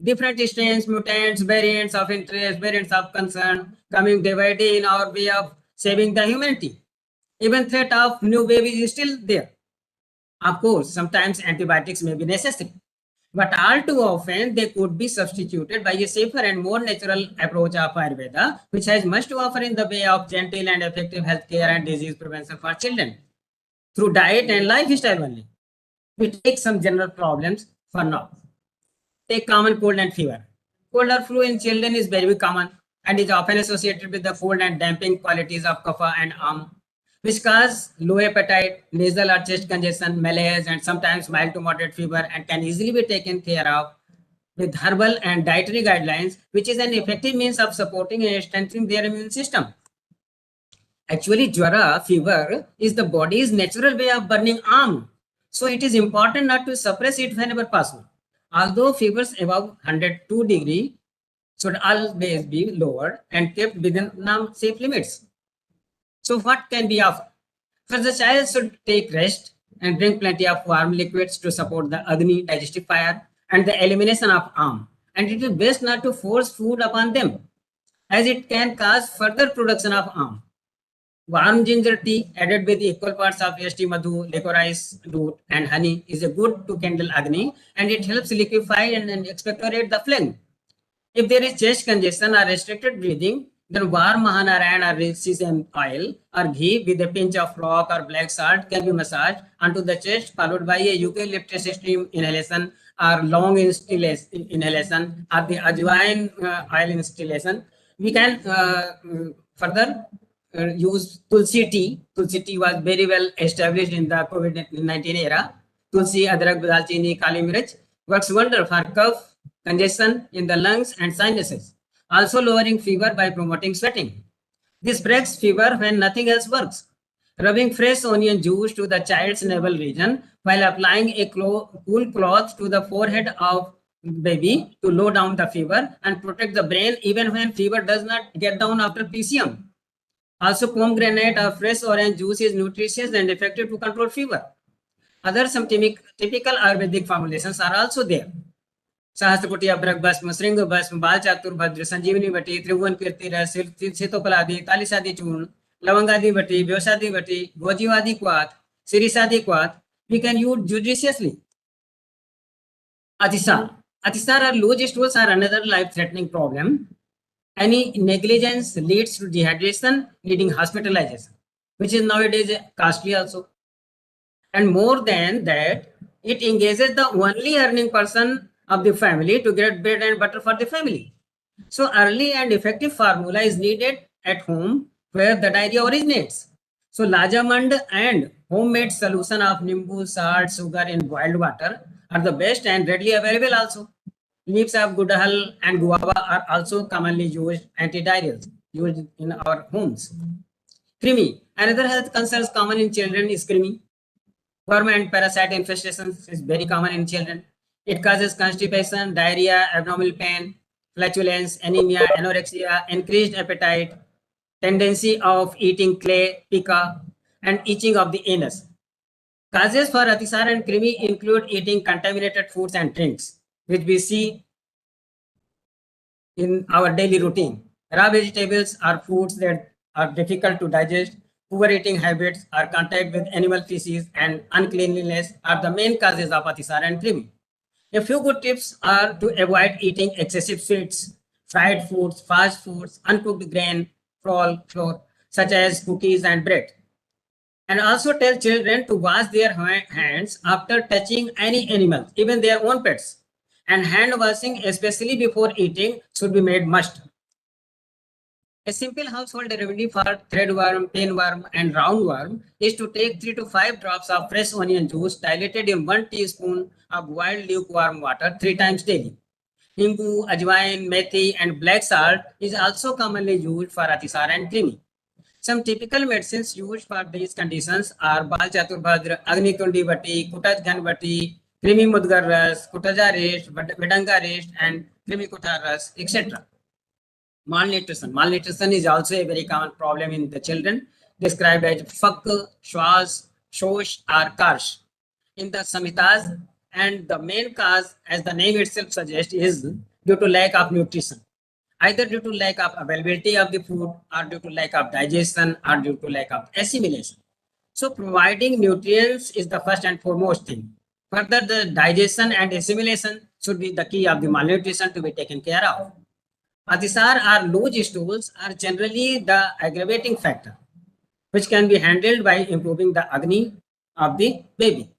Different strains, mutants, variants of interest, variants of concern coming day by day in our way of saving the humanity. Even threat of new babies is still there. Of course, sometimes antibiotics may be necessary, but all too often they could be substituted by a safer and more natural approach of Ayurveda, which has much to offer in the way of gentle and effective healthcare and disease prevention for children through diet and lifestyle only. We take some general problems for now. Take common cold and fever. Cold or flu in children is very common and is often associated with the cold and damping qualities of kapha and which cause low appetite, nasal or chest congestion, malaise, and sometimes mild to moderate fever, and can easily be taken care of with herbal and dietary guidelines, which is an effective means of supporting and strengthening their immune system. Actually, jwara, fever, is the body's natural way of burning arm. So it is important not to suppress it whenever possible. Although fevers above 102 degree should always be lowered and kept within safe limits. So what can be offered? First, the child should take rest and drink plenty of warm liquids to support the Agni digestive fire and the elimination of arm. And it is best not to force food upon them, as it can cause further production of arm. Warm ginger tea added with equal parts of ST madhu, licorice root, and honey is a good to kindle Agni, and it helps liquefy and expectorate the phlegm. If there is chest congestion or restricted breathing, then warm Mahanarayan or sesame oil or ghee with a pinch of rock or black salt can be massaged onto the chest, followed by a eucalyptus stream inhalation or long inhalation or the ajwain oil instillation. We can further use Tulsi tea. Tulsi tea was very well established in the COVID-19 era. Tulsi, adrak, dalchini, kali mirch works wonder for cough, congestion in the lungs and sinuses, also lowering fever by promoting sweating. This breaks fever when nothing else works. Rubbing fresh onion juice to the child's navel region while applying a cool cloth to the forehead of baby to low down the fever and protect the brain even when fever does not get down after PCM. Also, pomegranate or fresh orange juice is nutritious and effective to control fever. Some typical Ayurvedic formulations are also there. सहस्त्रकोटि अभ्रक भस्म, श्रृंग भस्म, बाल चातुर्भद्र, संजीवनी बटी, त्रिभुवन कीर्ति रस, सीतोपलादि, तालिसादि चूर्ण, लवंगादि बटी, व्योसादि बटी, गोजीवादि क्वाथ, सिरिसादि क्वाथ. We can use judiciously. Atisar. Atisar or loose stools are another life-threatening problem. Any negligence leads to dehydration, needing hospitalization, which is nowadays costly also. And more than that, it engages the only earning person of the family to get bread and butter for the family. So early and effective formula is needed at home where the diarrhea originates. So Lajamand and homemade solution of nimbu, salt, sugar in boiled water are the best and readily available also. Leaves of gudahal and guava are also commonly used antidiarrheals used in our homes. Krimi. Another health concerns common in children is krimi. Worm and parasite infestations is very common in children. It causes constipation, diarrhea, abdominal pain, flatulence, anemia, anorexia, increased appetite, tendency of eating clay, pica, and itching of the anus. Causes for Atisar and Krimi include eating contaminated foods and drinks, which we see in our daily routine. Raw vegetables are foods that are difficult to digest. Poor eating habits or contact with animal feces and uncleanliness are the main causes of Atisar and Krimi. A few good tips are to avoid eating excessive sweets, fried foods, fast foods, uncooked grain, flour, such as cookies and bread. And also tell children to wash their hands after touching any animal, even their own pets. And hand washing, especially before eating, should be made must. A simple household remedy for threadworm, pinworm, and roundworm is to take 3 to 5 drops of fresh onion juice diluted in 1 teaspoon of boiled lukewarm water 3 times daily. Himbu, ajwain, methi, and black salt is also commonly used for Atisar and Krimi. Some typical medicines used for these conditions are Bal Chaturbhadra, Agni Kundi Bati, Kutaj Ghan Bati, Krimi Mudgar Ras, Kutaja Rest, Vedanga Rest, and Krimi Kutar Ras, etc. Malnutrition. Malnutrition is also a very common problem in the children, described as Fak, Shwas, Shosh, or Karsh in the Samhitas, and the main cause, as the name itself suggests, is due to lack of nutrition, either due to lack of availability of the food, or due to lack of digestion, or due to lack of assimilation. So providing nutrients is the first and foremost thing. Further, the digestion and assimilation should be the key of the malnutrition to be taken care of. Atisar or loose stools are generally the aggravating factor, which can be handled by improving the Agni of the baby.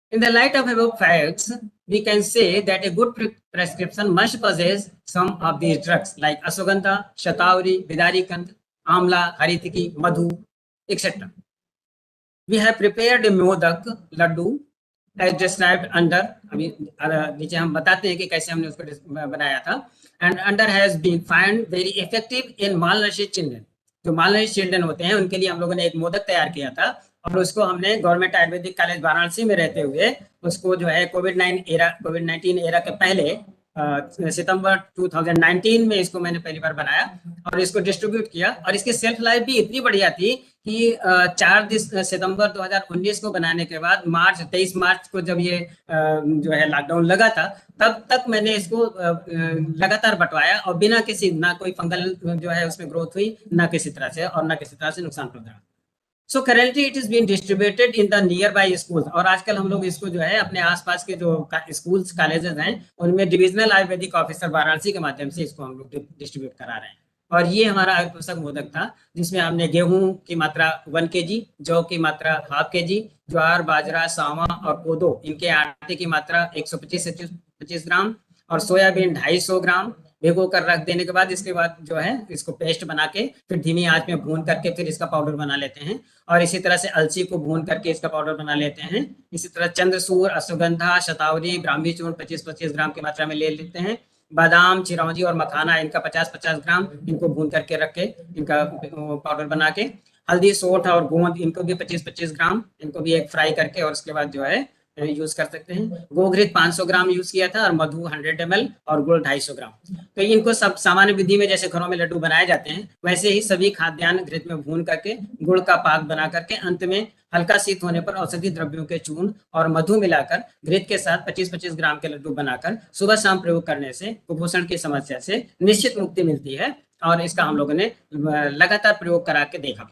In the light of above facts, we can say that a good prescription must possess some of these drugs like ashwagandha, shatavari, bidarikand, amla, haritiki, madhu, etc. We have prepared a modak laddu as described under. अभी नीचे हम बताते हैं कि कैसे हमने उसको बनाया था. And under has been found very effective in malnourished children. जो malnourished children होते हैं उनके लिए हम लोगों ने एक मोदक तैयार किया था और उसको हमने गवर्नमेंट आयुर्वेदिक कॉलेज वाराणसी में रहते हुए उसको जो है कोविड-19 एरा के पहले सितंबर 2019 में इसको मैंने पहली बार बनाया और इसको डिस्ट्रीब्यूट किया. और इसकी सेल्फ लाइफ भी इतनी बढ़िया थी कि 4 सितंबर 2019 को बनाने के बाद 23 मार्च को जब ये जो है लॉकडाउन लगा था तब तक मैंने इसको लगातार बंटवाया और बिना किसी ना कोई फंगल जो है उसमें ग्रोथ हुई ना किसी तरह से और ना किसी तरह से नुकसान पहुंचा. So currently it is being distributed in the nearby schools. और आजकल हम लोग इसको जो है अपने आसपास के जो स्कूल्स कॉलेजेस हैं उनमें डिविजनल आयुर्वेदिक ऑफिसर वाराणसी के माध्यम से इसको हम लोग डिस्ट्रीब्यूट करा रहे हैं. और ये हमारा आयुर्पोषक मोदक था जिसमें हमने गेहूं की मात्रा 1 kg, जौ की मात्रा 1/2 kg, ज्वार, बाजरा, सावा और कोदो इनके आटे की मात्रा 125 से 25 ग्राम और सोयाबीन 250 ग्राम भिगो कर रख देने के बाद इसके बाद जो है इसको पेस्ट बना के फिर धीमी आंच में भून करके फिर इसका पाउडर बना लेते हैं. और इसी तरह से अलसी को भून करके इसका पाउडर बना लेते हैं. इसी तरह चंद्रसूर, अश्वगंधा, शतावरी, ब्राह्मी चूर्ण 25-25 ग्राम की मात्रा में ले लेते हैं. बादाम, चिरौंजी और मखाना इनका 50-50 ग्राम इनको भून करके रख के इनका पाउडर बना के. हल्दी, सोंठ और गोंद इनको भी 25-25 ग्राम इनको भी एक फ्राई करके और उसके बाद जो है यूज कर सकते हैं. गोघृत 500 ग्राम यूज किया था और मधु 100 ml और गुड़ 250 ग्राम. तो इनको सब सामान्य विधि में जैसे घरों में लड्डू बनाए जाते हैं वैसे ही सभी खाद्यान्न घृत में भून करके गुड़ का पाक बना करके अंत में हल्का शीत होने पर औषधि द्रव्यों के चूर्ण और मधु मिलाकर घृत के साथ 25-25 ग्राम के लड्डू बनाकर सुबह शाम प्रयोग करने से कुपोषण की समस्या से निश्चित मुक्ति मिलती है और इसका हम लोगों ने लगातार प्रयोग करा के देखा.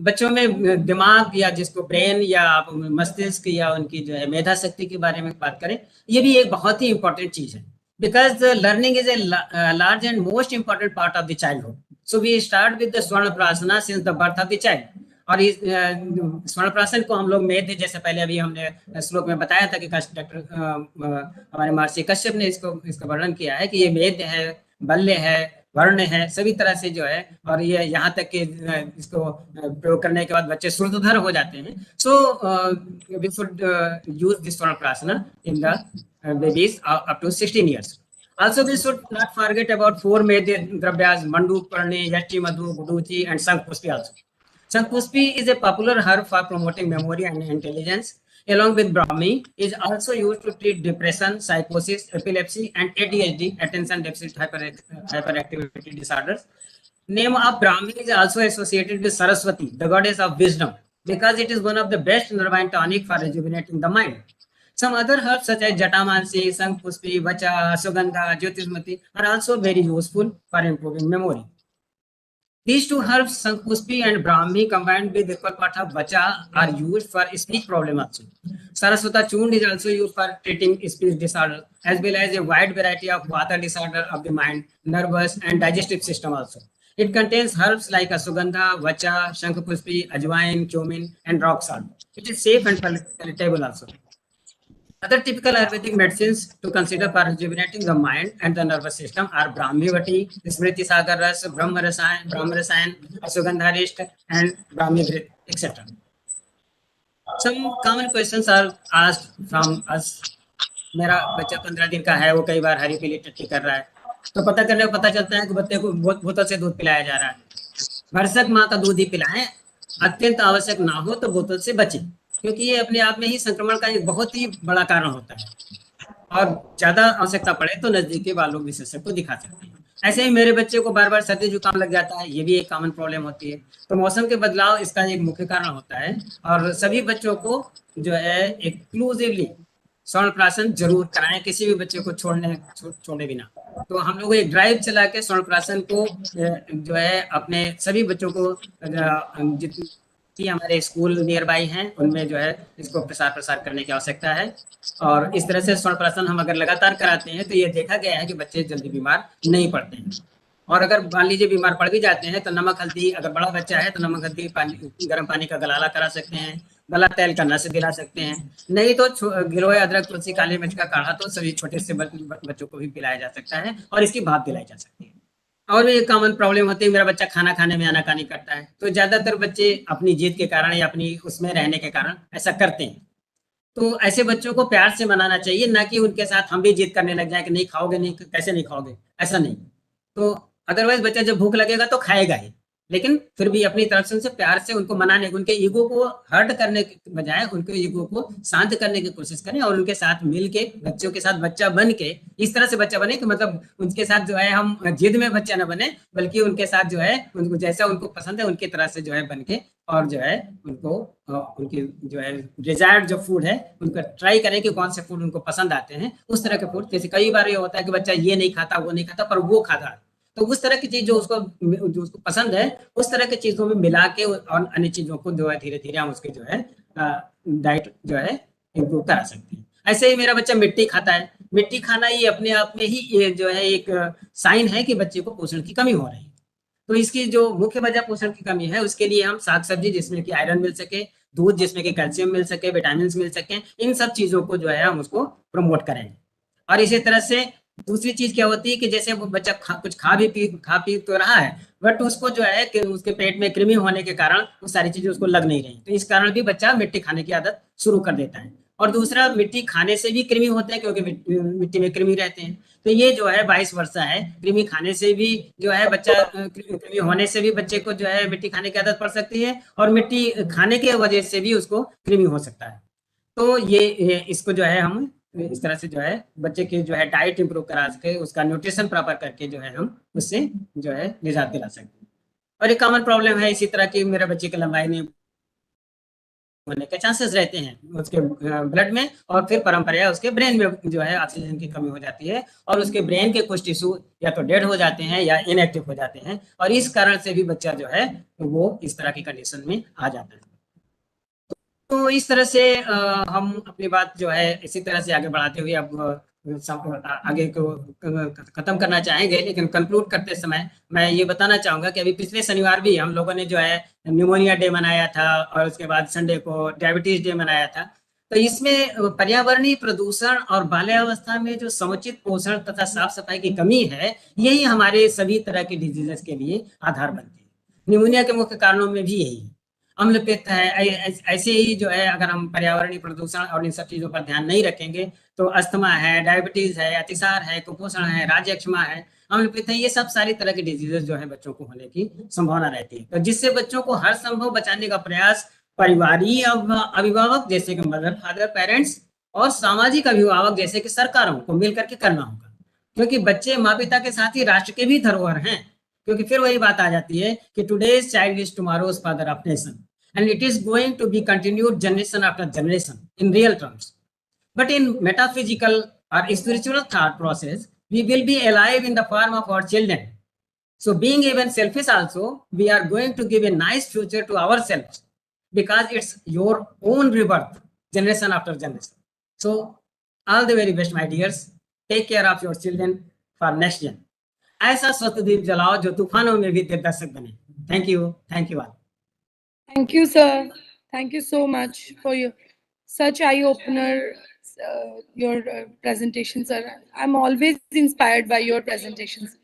बच्चों में दिमाग या जिसको ब्रेन या मस्तिष्क या उनकी जो है मेधा शक्ति के बारे में बात करें ये भी एक बहुत ही इंपॉर्टेंट चीज है because learning is a large and most important part of the childhood. So we start with the स्वर्ण प्रार्थना since the birth of the child. और इस स्वर्ण प्राशन को हम लोग मेध जैसे पहले अभी हमने श्लोक में बताया था कि डॉक्टर हमारे महर्षि कश्यप ने इसका वर्णन किया है कि ये मेध है, बल्य है, वर्ण है, सभी तरह से जो है. और ये यहाँ तक कि इसको प्रयोग करने के बाद बच्चे श्रुतधर हो जाते हैं. So we should use this स्वर्ण प्रार्थना in the babies up to 16 years. Also, we should not forget about 4 Medhya Dravyas, Mandu, Parni, Yashti, Madhu, Guduchi, and Sankpushpi also. Sankpushpi is a popular herb for promoting memory and intelligence. Along with Brahmi, is also used to treat depression, psychosis, epilepsy, and ADHD, attention deficit hyperactivity disorders. Name of Brahmi is also associated with Saraswati, the goddess of wisdom, because it is one of the best nervine tonic for rejuvenating the mind. Some other herbs such as Jatamansi, Sankpushpi, Vacha, Ashwagandha, Jyotismati are also very useful for improving memory. These two herbs, Sankpushpi and Brahmi, combined with equal part of Vacha, are used for speech problem also. Saraswata Churn is also used for treating speech disorder, as well as a wide variety of Vata disorder of the mind, nervous and digestive system also. It contains herbs like Ashwagandha, Vacha, Shankpushpi, Ajwain, Cumin, and rock salt. It is safe and palatable also. Other typical Ayurvedic medicines to consider for rejuvenating the mind and the nervous system are Brahmi Vati, Smriti Sagar Ras, Brahma Rasayan, Ashwagandha Rist, and Brahmi Grit, etc. Some common questions are asked from us. मेरा बच्चा 15 दिन का है, वो कई बार हरी पीली टट्टी कर रहा है, तो पता करने को पता चलता है कि बच्चे को बोतल से दूध पिलाया जा रहा है. भरसक माँ का दूध ही पिलाएं. अत्यंत आवश्यक ना हो तो बोतल से बचें, क्योंकि ये अपने आप में ही संक्रमण का एक बहुत ही बड़ा कारण होता है. और ज्यादा आवश्यकता पड़े तो नजदीकी बालों विशेषज्ञ को दिखा सकते हैं. ऐसे ही मेरे बच्चे को बार बार सर्दी जुकाम लग जाता है, ये भी एक कॉमन प्रॉब्लम होती है. तो मौसम के बदलाव इसका एक मुख्य कारण होता है. और सभी बच्चों को जो है एक्सक्लूसिवली स्वर्ण प्राशन जरूर कराएं, किसी भी बच्चे को छोड़ने बिना. तो हम लोग एक ड्राइव चला के स्वर्ण प्राशन को जो है अपने सभी बच्चों को जितनी हमारे स्कूल नियर बाई हैं उनमें जो है इसको प्रसार करने की आवश्यकता है. और इस तरह से स्वर्ण प्राशन हम अगर लगातार कराते हैं तो ये देखा गया है कि बच्चे जल्दी बीमार नहीं पड़ते हैं. और अगर मान लीजिए बीमार पड़ भी जाते हैं तो नमक हल्दी, अगर बड़ा बच्चा है तो नमक हल्दी गर्म पानी का गलाला करा सकते हैं. गला तेल का नस दिला सकते हैं। नहीं तो गिलोय अदरक तुलसी काली मिर्च का काढ़ा तो सभी छोटे से बच्चों को भी पिलाया जा सकता है और इसकी भाप दिलाई जा सकती है। और भी एक कॉमन प्रॉब्लम होती है, मेरा बच्चा खाना खाने में आनाकानी करता है, तो ज्यादातर बच्चे अपनी जिद के कारण या अपनी उसमें रहने के कारण ऐसा करते हैं। तो ऐसे बच्चों को प्यार से मनाना चाहिए, ना कि उनके साथ हम भी जिद करने लग जाए कि नहीं खाओगे, नहीं कैसे नहीं खाओगे, ऐसा नहीं। तो अदरवाइज बच्चा जब भूख लगेगा तो खाएगा ही, लेकिन फिर भी अपनी तरफ से उनसे प्यार से उनको मनाने, उनके ईगो को हर्ट करने के बजाय उनके ईगो को शांत करने की कोशिश करें और उनके साथ मिल के बच्चों के साथ बच्चा बन के, इस तरह से बच्चा बने कि मतलब उनके साथ जो है हम जिद में बच्चा न बने, बल्कि उनके साथ जो है उनको जैसा उनको पसंद है उनकी तरह से जो है बन के, और जो है उनको उनकी जो है डिजायर्ड जो फूड है उनको ट्राई करें कि कौन से फूड उनको पसंद आते हैं, उस तरह के फूड। जैसे कई बार ये होता है कि बच्चा ये नहीं खाता वो नहीं खाता पर वो खाता है, तो उस तरह की चीज जो उसको पसंद है उस तरह की चीजों में मिला के और अन्य चीजों को जो है धीरे धीरे हम उसके जो है डाइट जो है इम्प्रूव करा सकते हैं। ऐसे ही मेरा बच्चा मिट्टी खाता है, मिट्टी खाना ये अपने आप में ही ये जो है एक साइन है कि बच्चे को पोषण की कमी हो रही है। तो इसकी जो मुख्य वजह पोषण की कमी है उसके लिए हम साग सब्जी जिसमें कि आयरन मिल सके, दूध जिसमें कि कैल्शियम मिल सके, विटामिन मिल सके, इन सब चीजों को जो है हम उसको प्रमोट करेंगे। और इसी तरह से दूसरी चीज क्या होती है कि जैसे वो बच्चा कुछ खा पी तो रहा है, बट उसको जो है कि उसके पेट में कृमि होने के कारण वो सारी चीजें उसको लग नहीं रही, तो इस कारण भी बच्चा मिट्टी खाने की आदत शुरू कर देता है। और दूसरा, मिट्टी खाने से भी कृमि होते हैं क्योंकि मिट्टी में कृमि रहते हैं, तो ये जो है 22 वर्षा है, कृमि खाने से भी जो है बच्चा, कृमि होने से भी बच्चे को जो है मिट्टी खाने की आदत पड़ सकती है और मिट्टी खाने के वजह से भी उसको कृमि हो सकता है। तो ये इसको जो है हम इस तरह से जो है बच्चे की जो है डाइट इंप्रूव करा सके, उसका न्यूट्रिशन प्रॉपर करके जो है हम उससे जो है निजात दिला सकते हैं। और एक कॉमन प्रॉब्लम है इसी तरह की, मेरे बच्चे की लंबाई नहीं होने के चांसेस रहते हैं उसके ब्लड में, और फिर परंपरा उसके ब्रेन में जो है ऑक्सीजन की कमी हो जाती है और उसके ब्रेन के कुछ टिश्यू या तो डेड हो जाते हैं या इनएक्टिव हो जाते हैं, और इस कारण से भी बच्चा जो है वो इस तरह की कंडीशन में आ जाता है। तो इस तरह से हम अपनी बात जो है इसी तरह से आगे बढ़ाते हुए अब आगे को खत्म करना चाहेंगे, लेकिन कंक्लूड करते समय मैं ये बताना चाहूंगा कि अभी पिछले शनिवार भी हम लोगों ने जो है न्यूमोनिया डे मनाया था और उसके बाद संडे को डायबिटीज डे मनाया था। तो इसमें पर्यावरणीय प्रदूषण और बाल्यावस्था में जो समुचित पोषण तथा साफ सफाई की कमी है, यही हमारे सभी तरह के डिजीजेस के लिए आधार बनती है। न्यूमोनिया के मुख्य कारणों में भी यही है, अम्ल पित्त है। ऐसे ही जो है अगर हम पर्यावरणीय प्रदूषण और इन सब चीजों पर ध्यान नहीं रखेंगे तो अस्थमा है, डायबिटीज है, अतिसार है, कुपोषण है, राज्यक्षमा है, अम्ल पित्त है, ये सब सारी तरह के डिजीजेस जो है बच्चों को होने की संभावना रहती है। तो जिससे बच्चों को हर संभव बचाने का प्रयास परिवारीय अभिभावक जैसे कि मदर फादर पेरेंट्स और सामाजिक अभिभावक जैसे कि सरकारों को मिलकर के करना होगा, क्योंकि बच्चे माँ पिता के साथ ही राष्ट्र के भी धरोहर हैं। क्योंकि फिर वही बात आ जाती है कि today's child is tomorrow's father of nation and it is going to be continued generation after generation in real terms. But in metaphysical or spiritual thought process, we will be alive in the form of our children. So being even selfish also, we are going to give a nice future to ourselves because it's your own rebirth, generation after generation. So all the very best, my dears. Take care of your children for next gen. ऐसा स्वतःदीप जलाओ जो तूफानों में भी दिग्दर्शक बने। Thank you all. Thank you, sir. Thank you so much for your such eye-opener, your presentation, sir. I'm always inspired by your presentations.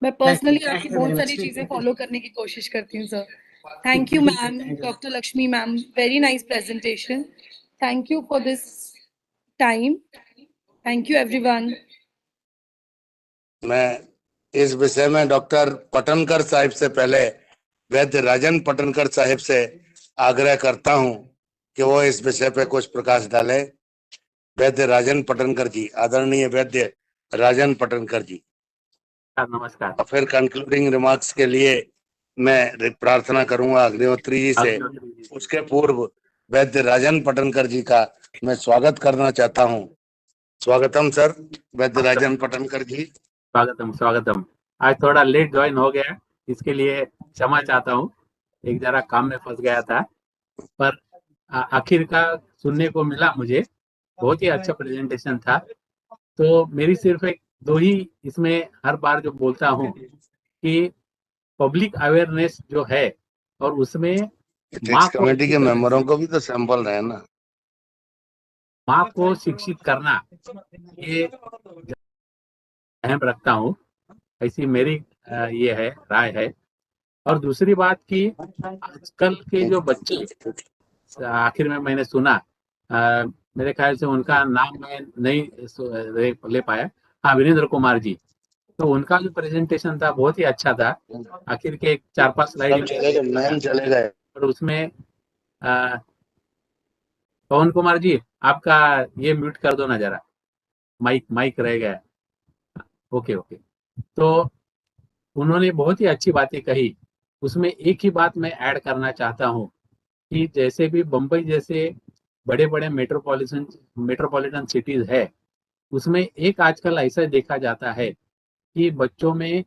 मैं personally आपकी बहुत सारी चीजें follow करने की कोशिश करती हूँ, sir. Thank you, ma'am, Dr. Lakshmi, ma'am. Very nice presentation. Thank you for this time. Thank you, everyone. मैं इस विषय में डॉक्टर पटनकर साहिब से पहले वैद्य राजन पटनकर साहिब से आग्रह करता हूं कि वो इस विषय पे कुछ प्रकाश डाले। वैद्य राजन पटनकर जी, आदरणीय वैद्य राजन पटनकर जी। नमस्कार। फिर कंक्लूडिंग रिमार्क्स के लिए मैं प्रार्थना करूंगा अग्निहोत्री जी से। उसके पूर्व वैद्य राजन पटनकर जी का मैं स्वागत करना चाहता हूं। स्वागतम सर, वैद्य राजन पटनकर जी। स्वागतम। आज थोड़ा लेट ज्वाइन हो गया, इसके लिए क्षमा चाहता हूँ। एक जरा काम में फंस गया था, पर आखिर का सुनने को मिला मुझे। बहुत ही अच्छा प्रेजेंटेशन था। तो मेरी सिर्फ एक दो ही इसमें हर बार जो बोलता हूँ कि पब्लिक अवेयरनेस जो है और उसमें एथिक्स कमेटी के मेंबरों को भी तो सैंपल रहे ना। माँ को शिक्षित करना ये अहम रखता हूँ, ऐसी मेरी ये है राय है। और दूसरी बात कि आजकल के जो बच्चे, आखिर में मैंने सुना, मेरे ख्याल से उनका नाम मैं नहीं ले पाया, हाँ वीरेंद्र कुमार जी, तो उनका जो प्रेजेंटेशन था बहुत ही अच्छा था। आखिर के 4-5 स्लाइड मैन चले गए। और उसमें पवन कुमार जी आपका ये म्यूट कर दो ना जरा, माइक रह गया। ओके। तो उन्होंने बहुत ही अच्छी बातें कही। उसमें एक ही बात मैं ऐड करना चाहता हूँ कि जैसे भी बम्बई जैसे बड़े बड़े मेट्रोपॉलिटन सिटीज है, उसमें एक आजकल ऐसा देखा जाता है कि बच्चों में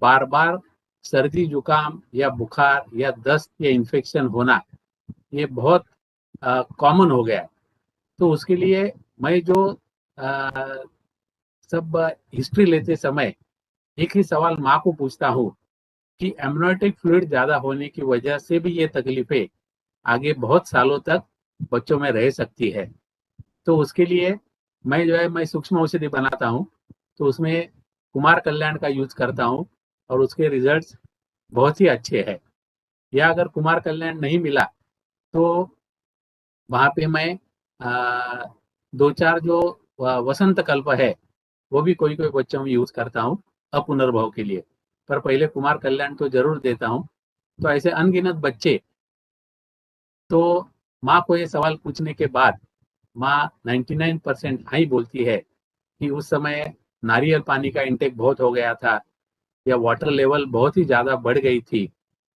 बार बार सर्दी जुकाम या बुखार या दस्त या इन्फेक्शन होना ये बहुत कॉमन हो गया है। तो उसके लिए मैं जो सब हिस्ट्री लेते समय एक ही सवाल माँ को पूछता हूँ कि एमनियोटिक फ्लूइड ज्यादा होने की वजह से भी ये तकलीफें आगे बहुत सालों तक बच्चों में रह सकती है। तो उसके लिए मैं सूक्ष्म औषधि बनाता हूँ, तो उसमें कुमार कल्याण का यूज करता हूँ और उसके रिजल्ट्स बहुत ही अच्छे हैं। या अगर कुमार कल्याण नहीं मिला तो वहाँ पे मैं 2-4 जो वसंत कल्प है वो भी कोई बच्चों में यूज करता हूँ अपुनर्भव के लिए, पर पहले कुमार कल्याण तो जरूर देता हूँ। तो ऐसे अनगिनत बच्चे, तो माँ को ये सवाल पूछने के बाद माँ 99% हाँ ही बोलती है कि उस समय नारियल पानी का इंटेक बहुत हो गया था या वाटर लेवल बहुत ही ज्यादा बढ़ गई थी,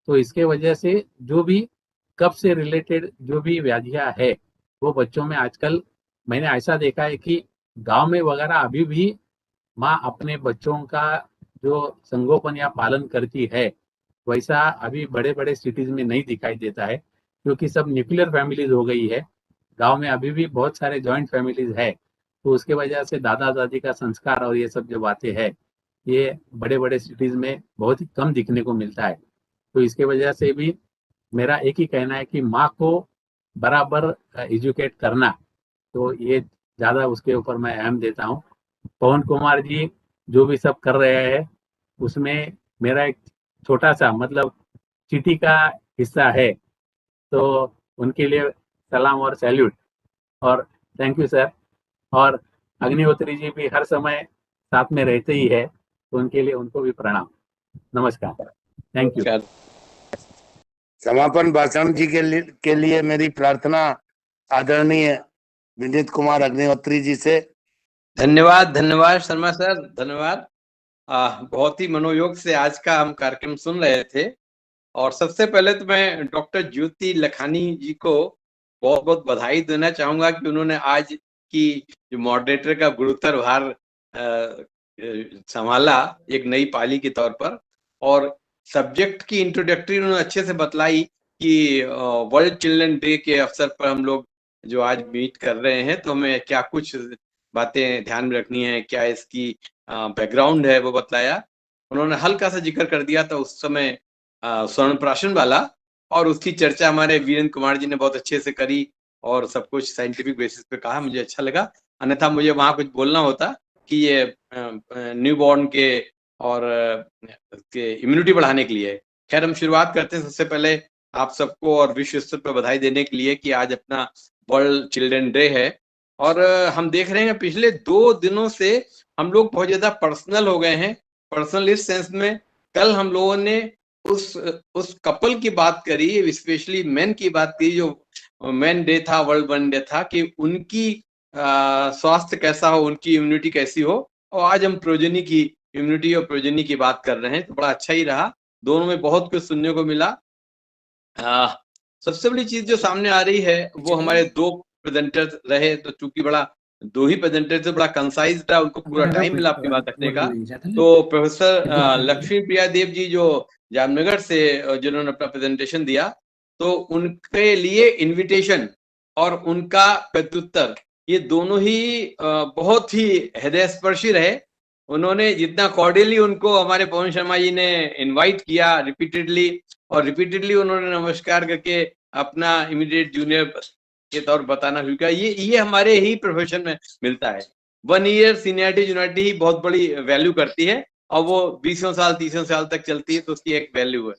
तो इसके वजह से जो भी कफ से रिलेटेड जो भी व्याधियां है वो बच्चों में आजकल मैंने ऐसा देखा है कि गांव में वगैरह अभी भी माँ अपने बच्चों का जो संगोपन या पालन करती है वैसा अभी बड़े बड़े सिटीज में नहीं दिखाई देता है, क्योंकि सब न्यूक्लियर फैमिलीज हो गई है। गांव में अभी भी बहुत सारे जॉइंट फैमिलीज है, तो उसके वजह से दादा दादी का संस्कार और ये सब जो बातें हैं ये बड़े बड़े सिटीज में बहुत ही कम दिखने को मिलता है। तो इसके वजह से भी मेरा एक ही कहना है कि माँ को बराबर एजुकेट करना, तो ये ज्यादा उसके ऊपर मैं अहम देता हूँ। पवन कुमार जी जो भी सब कर रहे हैं उसमें मेरा एक छोटा सा मतलब चीटी का हिस्सा है, तो उनके लिए सलाम और सैल्यूट और थैंक यू सर। और अग्निहोत्री जी भी हर समय साथ में रहते ही है, तो उनके लिए उनको भी प्रणाम, नमस्कार, थैंक यू। समापन भाषण जी के लिए मेरी प्रार्थना आदरणीय विनीत कुमार अग्निहोत्री जी से। धन्यवाद शर्मा सर, धन्यवाद। बहुत ही मनोयोग से आज का हम कार्यक्रम सुन रहे थे। और सबसे पहले तो मैं डॉक्टर ज्योति लखानी जी को बहुत बहुत बधाई देना चाहूंगा कि उन्होंने आज की जो मॉडरेटर का गुरुतर भार संभाला एक नई पाली के तौर पर, और सब्जेक्ट की इंट्रोडक्टरी उन्होंने अच्छे से बतलाई कि वर्ल्ड चिल्ड्रन डे के अवसर पर हम लोग जो आज मीट कर रहे हैं तो हमें क्या कुछ बातें ध्यान में रखनी है, क्या इसकी बैकग्राउंड है वो बतलाया। उन्होंने हल्का सा जिक्र कर दिया था उस समय स्वर्ण प्राशन वाला, और उसकी चर्चा हमारे वीरेंद्र कुमार जी ने बहुत अच्छे से करी और सब कुछ साइंटिफिक बेसिस पे कहा, मुझे अच्छा लगा। अन्यथा मुझे वहां कुछ बोलना होता कि ये न्यू बॉर्न के और के इम्यूनिटी बढ़ाने के लिए। खैर हम शुरुआत करते हैं। सबसे पहले आप सबको और विश्व स्तर पर बधाई देने के लिए कि आज अपना वर्ल्ड चिल्ड्रन डे है। और हम देख रहे हैं पिछले 2 दिनों से हम लोग बहुत ज्यादा पर्सनल हो गए हैं। पर्सनल इस सेंस में कल हम लोगों ने उस कपल की बात करी, स्पेशली मेन की बात की, जो मेन डे था, वर्ल्ड वन डे था, कि उनकी स्वास्थ्य कैसा हो, उनकी इम्यूनिटी कैसी हो। और आज हम प्रोजनी की इम्यूनिटी और प्रोजनी की बात कर रहे हैं, तो बड़ा अच्छा ही रहा। दोनों में बहुत कुछ सुनने को मिला। सबसे बड़ी चीज जो सामने आ रही है वो हमारे 2 प्रेजेंटर्स रहे, तो चूंकि बड़ा 2 ही प्रेजेंटर्स बड़ा कंसाइज था, उनको पूरा टाइम मिला अपनी बात रखने का। तो प्रोफेसर लक्ष्मी प्रिया देव जी जो जामनगर से जिन्होंने अपना प्रेजेंटेशन दिया, तो उनके लिए इनविटेशन और उनका प्रत्युत्तर ये दोनों ही बहुत ही हृदय स्पर्शी रहे। उन्होंने जितना कॉर्डियली उनको हमारे पवन शर्मा जी ने इनवाइट किया रिपीटेडली, और रिपीटेडली उन्होंने नमस्कार करके अपना इमीडिएट जूनियर के तौर पर बताना, क्योंकि ये हमारे ही प्रोफेशन में मिलता है। 1 ईयर सीनियरिटी जूनियरिटी ही बहुत बड़ी वैल्यू करती है, और वो 20 साल 30 साल तक चलती है, तो उसकी एक वैल्यू है।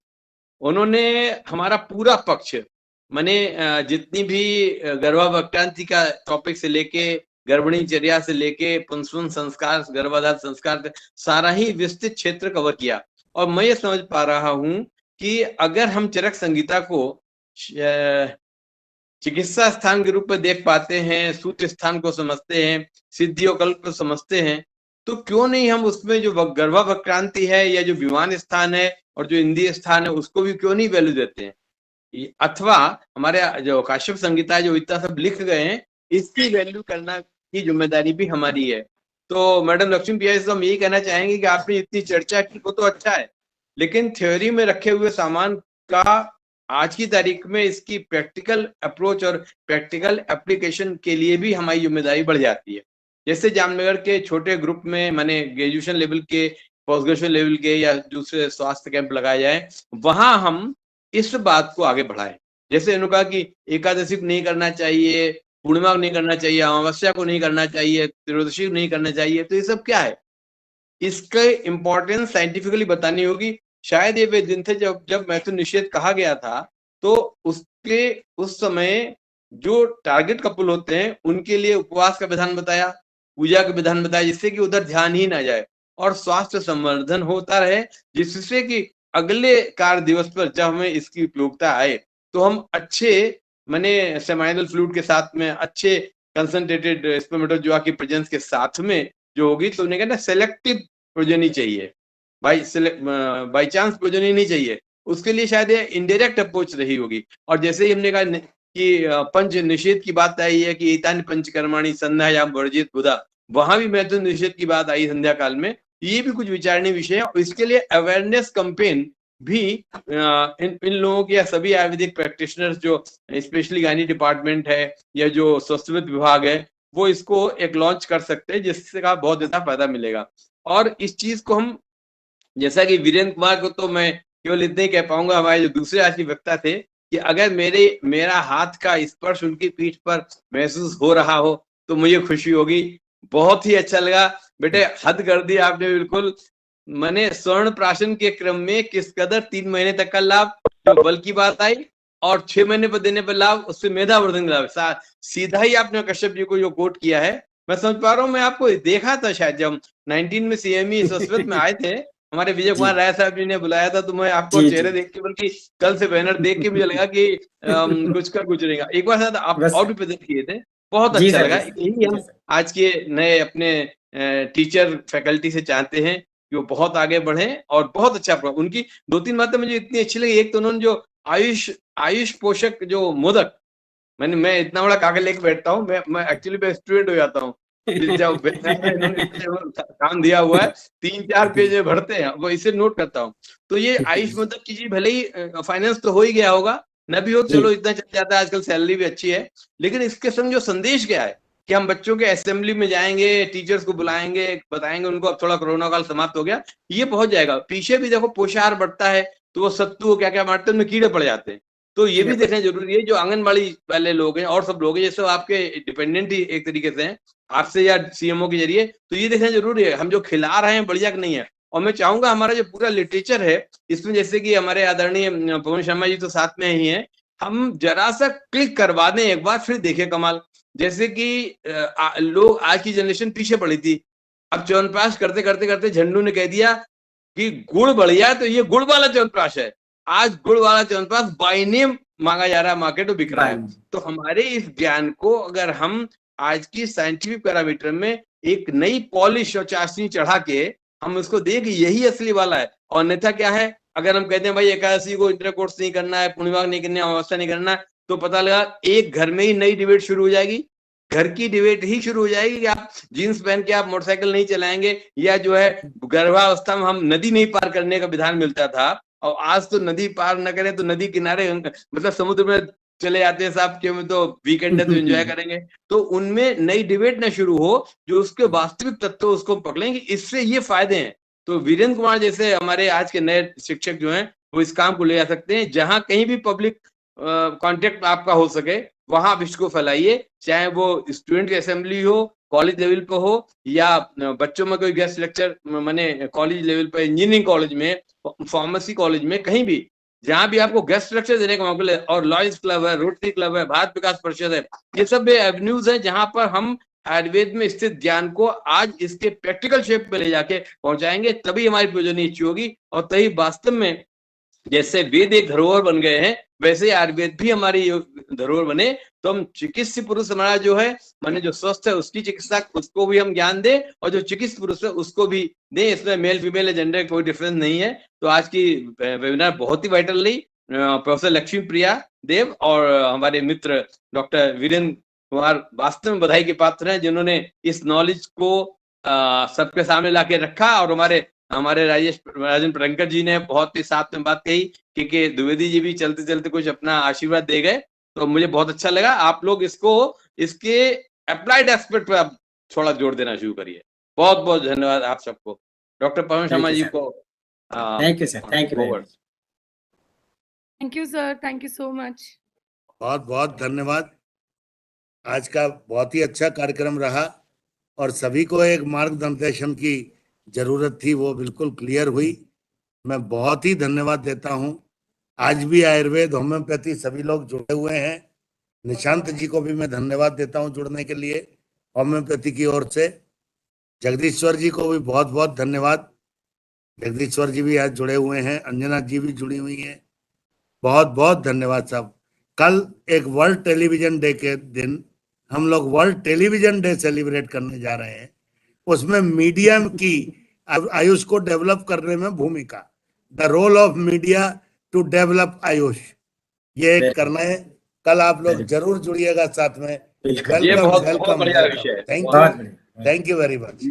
उन्होंने हमारा पूरा पक्ष, माने जितनी भी गर्भावक्रांति का टॉपिक से लेके गर्भणीचर्या से लेके पुंसवन संस्कार, गर्भाधान संस्कार, सारा ही विस्तृत क्षेत्र कवर किया। और मैं ये समझ पा रहा हूं कि अगर हम चरक संहिता को चिकित्सा स्थान के रूप में देख पाते हैं, सूत्र स्थान को समझते हैं, सिद्धि और कल्प को समझते हैं, तो क्यों नहीं हम उसमें जो गर्भावक्रांति है या जो विमान स्थान है और जो इंद्रिय स्थान है उसको भी क्यों नहीं वैल्यू देते हैं। अथवा हमारे जो काश्यप संहिता जो इतना सब लिख गए हैं, इसकी वैल्यू करना की जिम्मेदारी भी हमारी है। तो मैडम लक्ष्मी प्रिया से हम यही कहना चाहेंगे कि आपने इतनी चर्चा की वो तो अच्छा है, लेकिन थ्योरी में रखे हुए सामान का आज की तारीख में इसकी प्रैक्टिकल अप्रोच और प्रैक्टिकल एप्लीकेशन के लिए भी हमारी जिम्मेदारी बढ़ जाती है। जैसे जामनगर के छोटे ग्रुप में माने ग्रेजुएशन लेवल के, पोस्ट ग्रेजुएशन लेवल के या दूसरे स्वास्थ्य कैंप लगाए जाए, वहां हम इस बात को आगे बढ़ाएं। जैसे उन्होंने कहा कि एकादशी को नहीं करना चाहिए, पूर्णिमा को नहीं करना चाहिए, अमावस्या को नहीं करना चाहिए, त्रयोदशी को नहीं करना चाहिए, तो ये सब क्या है, इसके इम्पोर्टेंस साइंटिफिकली बतानी होगी। शायद ये वे दिन थे जब मैथुन निषेध कहा गया था, तो उसके उस समय जो टारगेट कपल होते हैं उनके लिए उपवास का विधान बताया, पूजा का विधान बताया, जिससे कि उधर ध्यान ही ना जाए और स्वास्थ्य संवर्धन होता रहे, जिससे कि अगले कार्य दिवस पर जब हमें इसकी उपयोगिता आए तो हम अच्छे माने सेमाइनल फ्लूइड के साथ में अच्छे कंसंट्रेटेड स्पर्मेटोजोआ की प्रेजेंस के साथ में जो होगी, तो उन्हें कहना सेलेक्टिव प्रोजेनी चाहिए, बाई चांस प्रोजेनी नहीं चाहिए। उसके लिए शायद ये इनडायरेक्ट अप्रोच रही होगी। और जैसे ही हमने कहा कि पंच निषेध की बात आई है कि एतानि पंचकर्माणि संध्यायाम वर्जित बुधा, वहां भी मैथुन निषेध की बात आई संध्या काल में। ये भी कुछ विचारणीय विषय है और इसके लिए अवेयरनेस कैंपेन भी इन लोगों के या सभी आयुर्वेदिक प्रैक्टिशनर्स जो स्पेशली गायनी डिपार्टमेंट है या जो स्वास्थ्य विभाग है, वो इसको एक लॉन्च कर सकते हैं, जिससे का बहुत ज्यादा फायदा मिलेगा। और इस चीज को हम, जैसा कि वीरेंद्र कुमार को तो मैं केवल इतना ही कह पाऊंगा, हमारे जो दूसरे आज के वक्ता थे, कि अगर मेरा हाथ का स्पर्श उनकी पीठ पर महसूस हो रहा हो तो मुझे खुशी होगी। बहुत ही अच्छा लगा बेटे, हद कर दी आपने बिल्कुल। मैंने स्वर्ण प्राशन के क्रम में किस कदर 3 महीने तक का लाभ, जो बल की बात आई, और 6 महीने पर देने पर लाभ, उससे मेधावर्धन लाभ, सीधा ही आपने कश्यप जी को जो कोट किया है, मैं समझ पा रहा हूँ। मैं आपको देखा था शायद जब 19 में CME संस्कृत में आए थे, हमारे विजय कुमार राय साहब जी ने बुलाया था, तो मैं आपको चेहरे देख के, बल्कि कल से बैनर देख के मुझे लगा कि कुछ कर गुजरेगा। एक बार साथ आप और भी प्रेजेंट किए थे, बहुत अच्छा लगा। यही हम आज के नए अपने टीचर फैकल्टी से चाहते हैं कि वो बहुत आगे बढ़े और बहुत अच्छा। उनकी 2-3 बातें मुझे इतनी अच्छी लगी। एक तो उन्होंने जो आयुष पोषक जो मोदक, मैं इतना बड़ा कागज लेके बैठता हूँ, मैं एक्चुअली स्टूडेंट हो जाता हूँ। काम दिया हुआ है, 3-4 पेज भरते हैं, वो इसे नोट करता हूँ। तो ये आयुष मोदक की चीज भले ही फाइनेंस तो हो ही गया होगा, न भी हो, चलो इतना चल जाता है, आजकल सैलरी भी अच्छी है, लेकिन इसके संग जो संदेश क्या है कि हम बच्चों के असेंबली में जाएंगे, टीचर्स को बुलाएंगे, बताएंगे उनको अब थोड़ा कोरोना काल समाप्त हो गया, ये पहुंच जाएगा। पीछे भी देखो पोषाहार बढ़ता है, तो वो सत्तू क्या क्या बांटते हैं, उनमें कीड़े पड़ जाते हैं, तो ये भी देखना जरूरी है। जो आंगनबाड़ी वाले लोग हैं और सब लोग हैं, जैसे आपके डिपेंडेंट ही एक तरीके से हैं आपसे या CMO के जरिए, तो ये देखना जरूरी है हम जो खिला रहे हैं बढ़िया कि नहीं है। और मैं चाहूंगा हमारा जो पूरा लिटरेचर है इसमें, जैसे कि हमारे आदरणीय पवन शर्मा जी तो साथ में ही हैं, हम जरा सा क्लिक करवा दें एक बार, फिर देखें कमाल। जैसे कि लोग, आज की जनरेशन पीछे पड़ी थी, अब च्यवनप्राश करते करते करते झंडू ने कह दिया कि गुड़ बढ़िया है, तो ये गुड़ वाला च्यवनप्राश है। आज गुड़ वाला च्यवनप्राश बाय नेम मांगा जा रहा है, मार्केट में बिक रहा है। तो हमारे इस ज्ञान को अगर हम आज की साइंटिफिक पैरामीटर में एक नई पॉलिश और चाशनी चढ़ा के हम उसको दें कि यही असली वाला है, और अन्यथा क्या है, अगर हम कहते हैं भाई एकादशी को इंटरकोर्स नहीं करना है, पूर्णिमा नहीं करना है, अमावस्या नहीं करना है, तो पता लगा एक घर में ही नई डिबेट शुरू हो जाएगी। घर की डिबेट ही शुरू हो जाएगी कि आप जीन्स पहन के आप मोटरसाइकिल नहीं चलाएंगे, या जो है गर्भावस्था में हम नदी नहीं पार करने का विधान मिलता था, और आज तो नदी पार न करें तो नदी किनारे, मतलब समुद्र में चले जाते हैं साहब कि हम तो वीकेंड है तो एंजॉय करेंगे। तो उनमें नई डिबेट न शुरू हो, जो उसके वास्तविक तत्व उसको पकड़ेंगे, इससे ये फायदे हैं। तो वीरेंद्र कुमार जैसे हमारे आज के नए शिक्षक जो हैं, वो इस काम को ले जा सकते हैं। जहां कहीं भी पब्लिक कांटेक्ट आपका हो सके वहां आप इसको फैलाइए, चाहे वो स्टूडेंट की असेंबली हो, कॉलेज लेवल पे हो, या बच्चों में कोई गेस्ट लेक्चर माने कॉलेज लेवल पे, इंजीनियरिंग कॉलेज में, फार्मेसी कॉलेज में, कहीं भी जहां भी आपको गेस्ट लेक्चर देने का मौका मिले। और लॉयंस क्लब है, रोटरी क्लब है, भारत विकास परिषद है, ये सब एवेन्यूज है जहां पर हम आयुर्वेद में स्थित ज्ञान को आज इसके प्रैक्टिकल शेप पे ले जाके पहुंचाएंगे, तभी हमारी प्रयोजन अच्छी होगी। और तभी वास्तव में जैसे वेद एक धरोहर बन गए हैं, वैसे आयुर्वेद भी हमारी धरोहर बने, तो हम चिकित्सीय पुरुष हमारा जो है, माने जो स्वस्थ है उसकी चिकित्सा, उसको भी हम ज्ञान दें, और जो चिकित्सीय पुरुष है उसको भी दें। इसमें मेल फीमेल जेंडर कोई डिफरेंस नहीं है। तो आज की वेबिनार बहुत ही वाइटल रही। प्रोफेसर लक्ष्मी प्रिया देव और हमारे मित्र डॉक्टर वीरेंद्र कुमार वास्तव में बधाई के पात्र हैं, जिन्होंने इस नॉलेज को सबके सामने लाके रखा। और हमारे राजन प्रणकर जी ने बहुत ही साथ में बात कही कि द्विवेदी जी भी चलते चलते कुछ अपना आशीर्वाद दे गए, तो मुझे बहुत अच्छा लगा। आप लोग इसके अप्लाइड एस्पेक्ट पे आप थोड़ा जोर देना शुरू करिए। बहुत बहुत धन्यवाद आप सबको। डॉक्टर पवन शर्मा जी को thank you sir, thank you. Thank you sir, thank you so much. बहुत बहुत धन्यवाद। आज का बहुत ही अच्छा कार्यक्रम रहा और सभी को एक मार्गदर्शन की जरूरत थी, वो बिल्कुल क्लियर हुई। मैं बहुत ही धन्यवाद देता हूं। आज भी आयुर्वेद, होम्योपैथी सभी लोग जुड़े हुए हैं। निशांत जी को भी मैं धन्यवाद देता हूं जुड़ने के लिए होम्योपैथी की ओर से। जगदीश्वर जी को भी बहुत बहुत धन्यवाद। जगदीश्वर जी भी आज जुड़े हुए हैं, अंजना जी भी जुड़ी हुई हैं। बहुत बहुत धन्यवाद साहब। कल एक वर्ल्ड टेलीविजन डे के दिन हम लोग वर्ल्ड टेलीविजन डे सेलिब्रेट करने जा रहे हैं। उसमें मीडिया की आयुष को डेवलप करने में भूमिका, the role of media to develop AYUSH, ये एक करना है। कल आप लोग जरूर जुड़िएगा साथ में। ये बहुत बढ़िया विषय है। Thank you very much.